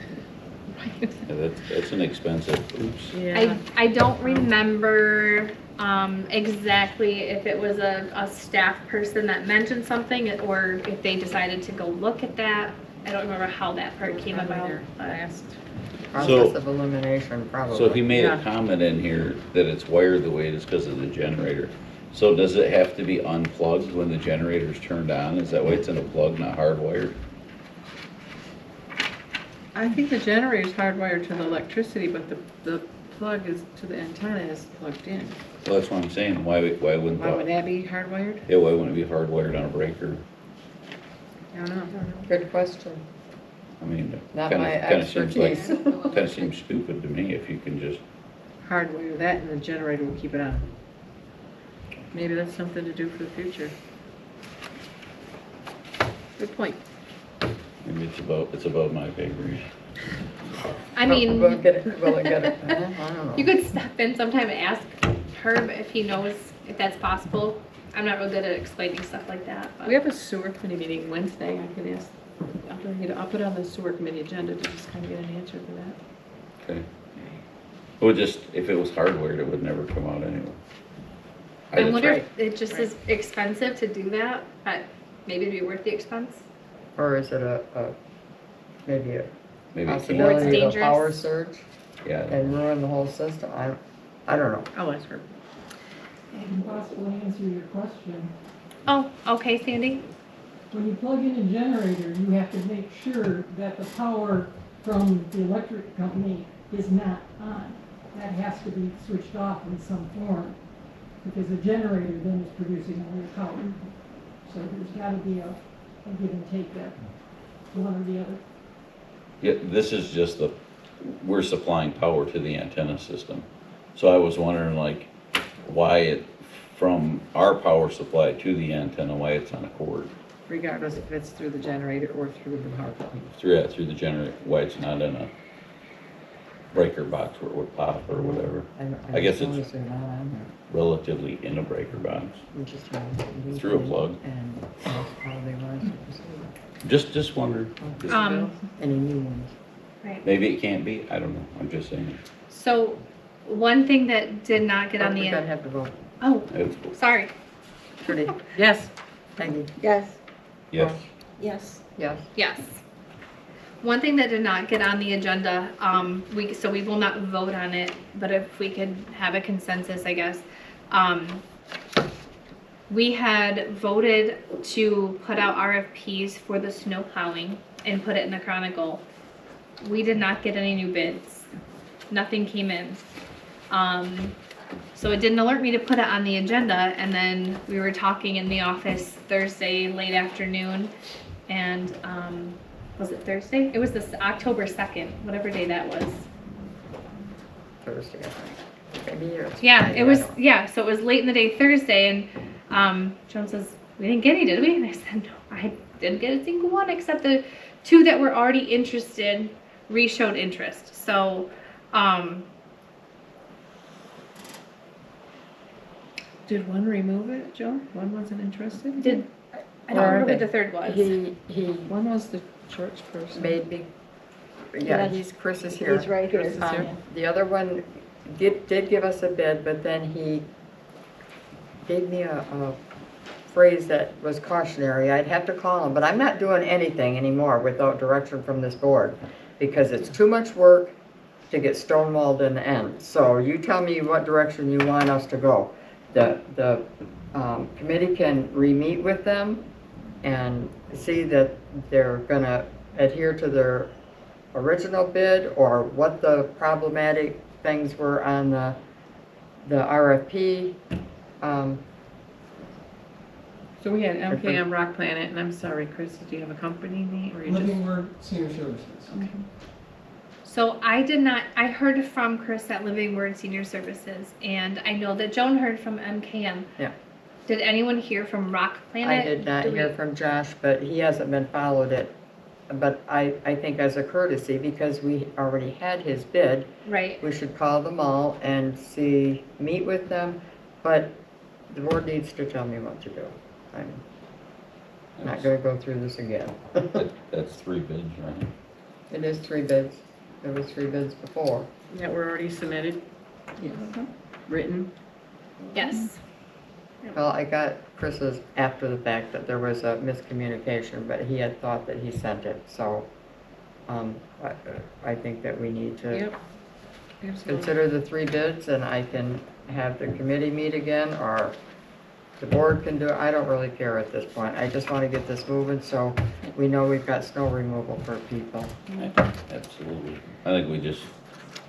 Yeah, that's an expensive, oops. Yeah. I don't remember exactly if it was a staff person that mentioned something, or if they decided to go look at that. I don't remember how that part came about. but- Last. Process of elimination, probably. So if he made a Yeah. comment in here that it's wired the way it is because of the generator, so does it have to be unplugged when the generator's turned on? Is that why it's in a plug, not hardwired? I think the generator's hardwired to the electricity, but the plug is to the antenna is plugged in. Well, that's what I'm saying, why wouldn't Why would that, that be hardwired? yeah, why wouldn't it be hardwired on a breaker? I don't know. Good question. I mean, Not kinda- my kinda seems like- expertise. Kinda seems stupid to me if you can just, Hardwire that and the generator will keep it on. Maybe that's something to do for the future. Good point. maybe it's above my pay grade. I mean, Will it get it? I don't know. you could step in sometime and ask Herb if he knows if that's possible. I'm not real good at explaining stuff like that. But. We have a sewer committee meeting Wednesday. I can ask, I'll put it on the sewer committee agenda to just kind of get an answer for that. Okay. Well, just, if it was hardwired, it would never come out anyway. I just- wonder if it just is expensive to do that, but maybe it'd be worth the expense. Or is it maybe a Maybe it Or possibility it's of a dangerous. power surge Yeah, and ruin the whole system? I don't know. I'll ask her. I can possibly answer your question. Oh, okay, Sandy. When you plug in a generator, you have to make sure that the power from the electric company is not on. That has to be switched off in some form, because the generator then is producing all your power. So there's gotta be a give and take that, one or the other. yeah, this is just we're supplying power to the antenna system. So I was wondering like, why it, from our power supply to the antenna, why it's on a cord. Regardless if it's through the generator or through the power company. Through the generator, why it's not in a breaker box where it would pop or whatever. I guess it's- noticed they're not on there. Relatively in a breaker box. We just have to do Through a things plug. And that's how they want us to proceed. Just wondered. Any new ones? Right. Maybe it can't be, I don't know, I'm just saying. So, one thing that did not get on We the gotta have to vote. oh, It's- sorry. Trudy? Yes. Peggy? Yes. Yes, Yes. Yes. Yes. One thing that did not get on the agenda, so we will not vote on it, but if we could have a consensus, I guess. We had voted to put out RFPs for the snow plowing and put it in the Chronicle. We did not get any new bids. Nothing came in. So it didn't alert me to put it on the agenda, and then we were talking in the office Thursday late afternoon, and was it Thursday? It was this October 2nd, whatever day that was. Thursday, I think. Maybe it's Yeah, Friday, it was, I don't know. yeah, so it was late in the day Thursday, and Joan says, we didn't get any, did we? And I said, no, I didn't get a single one, except the two that were already interested re-showed interest. So, Did one remove it, Joe? One wasn't interested? I don't Where are remember who they? the third was. He One was the church person. made me, yeah, Yes. Chris is here. He's right here. Chris is here. The other one did give us a bid, but then he gave me a phrase that was cautionary. I'd have to call him, but I'm not doing anything anymore without direction from this board, because it's too much work to get stonewalled in the end. So you tell me what direction you want us to go. The committee can re-meet with them and see that they're gonna adhere to their original bid, or what the problematic things were on the RFP. So we had MKM Rock Planet, and I'm sorry, Chris, do you have a company name or you just? Living Word Senior Services. So I heard from Chris at Living Word Senior Services, and I know that Joan heard from MKM. Yeah. Did anyone hear from Rock Planet? I did not Do we- hear from Josh, but he hasn't been followed it. But I think as a courtesy, because we already had his bid, Right. we should call them all and meet with them. But the board needs to tell me what to do. I'm not gonna go through this again. that's 3 bids, right? It is 3 bids. There was 3 bids before. That were already submitted, Yes. written. Yes. Well, I got Chris's after the fact that there was a miscommunication, but he had thought that he sent it, so, I think that we need to Yep. Absolutely. consider the 3 bids, and I can have the committee meet again, or the board can do it. I don't really care at this point. I just want to get this moving, so we know we've got snow removal for people. Absolutely. I think we just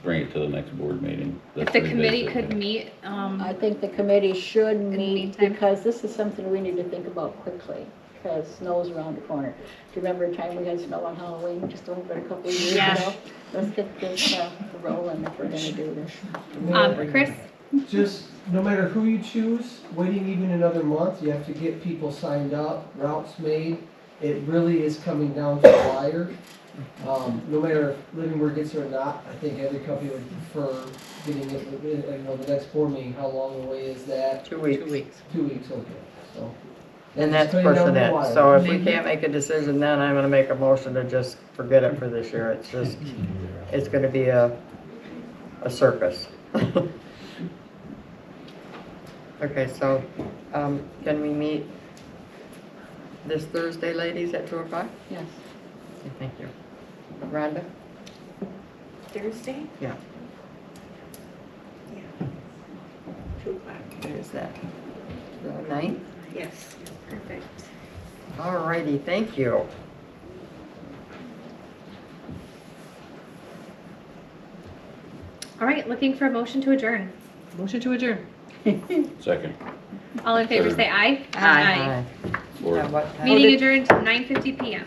bring it to the next board meeting. If the 3 bids committee that could we- meet, I think the committee should the meet meantime. because this is something we need to think about quickly. because snow's around the corner. Do you remember a time we had snow on Halloween, just over a couple of years Yes. ago? Let's get this rolling if we're gonna do this. Chris? Just, no matter who you choose, waiting even another month, you have to get people signed up, routes made. It really is coming down to the wire. No matter if Livingsburg gets it or not, I think every company would prefer getting it, the next board meeting. How long away is that? 2 weeks. 2 weeks. 2 weeks, okay, so. And that's It's coming down pushing the it. wire. So if we can't make a decision then, I'm gonna make a motion to just forget it for this year. It's just, it's gonna be a circus. Okay, so, can we meet this Thursday, ladies, at 2 o'clock? Yes. Okay, thank you. Rhonda? Thursday? Yeah. Yeah. 2 o'clock. There's that. The 9th? Yes, perfect. All righty, thank you. All right, looking for a motion to adjourn. Motion to adjourn. Second. All in favor, say aye. Aye. Or- Yeah, what time? Meeting adjourned 9:50 PM.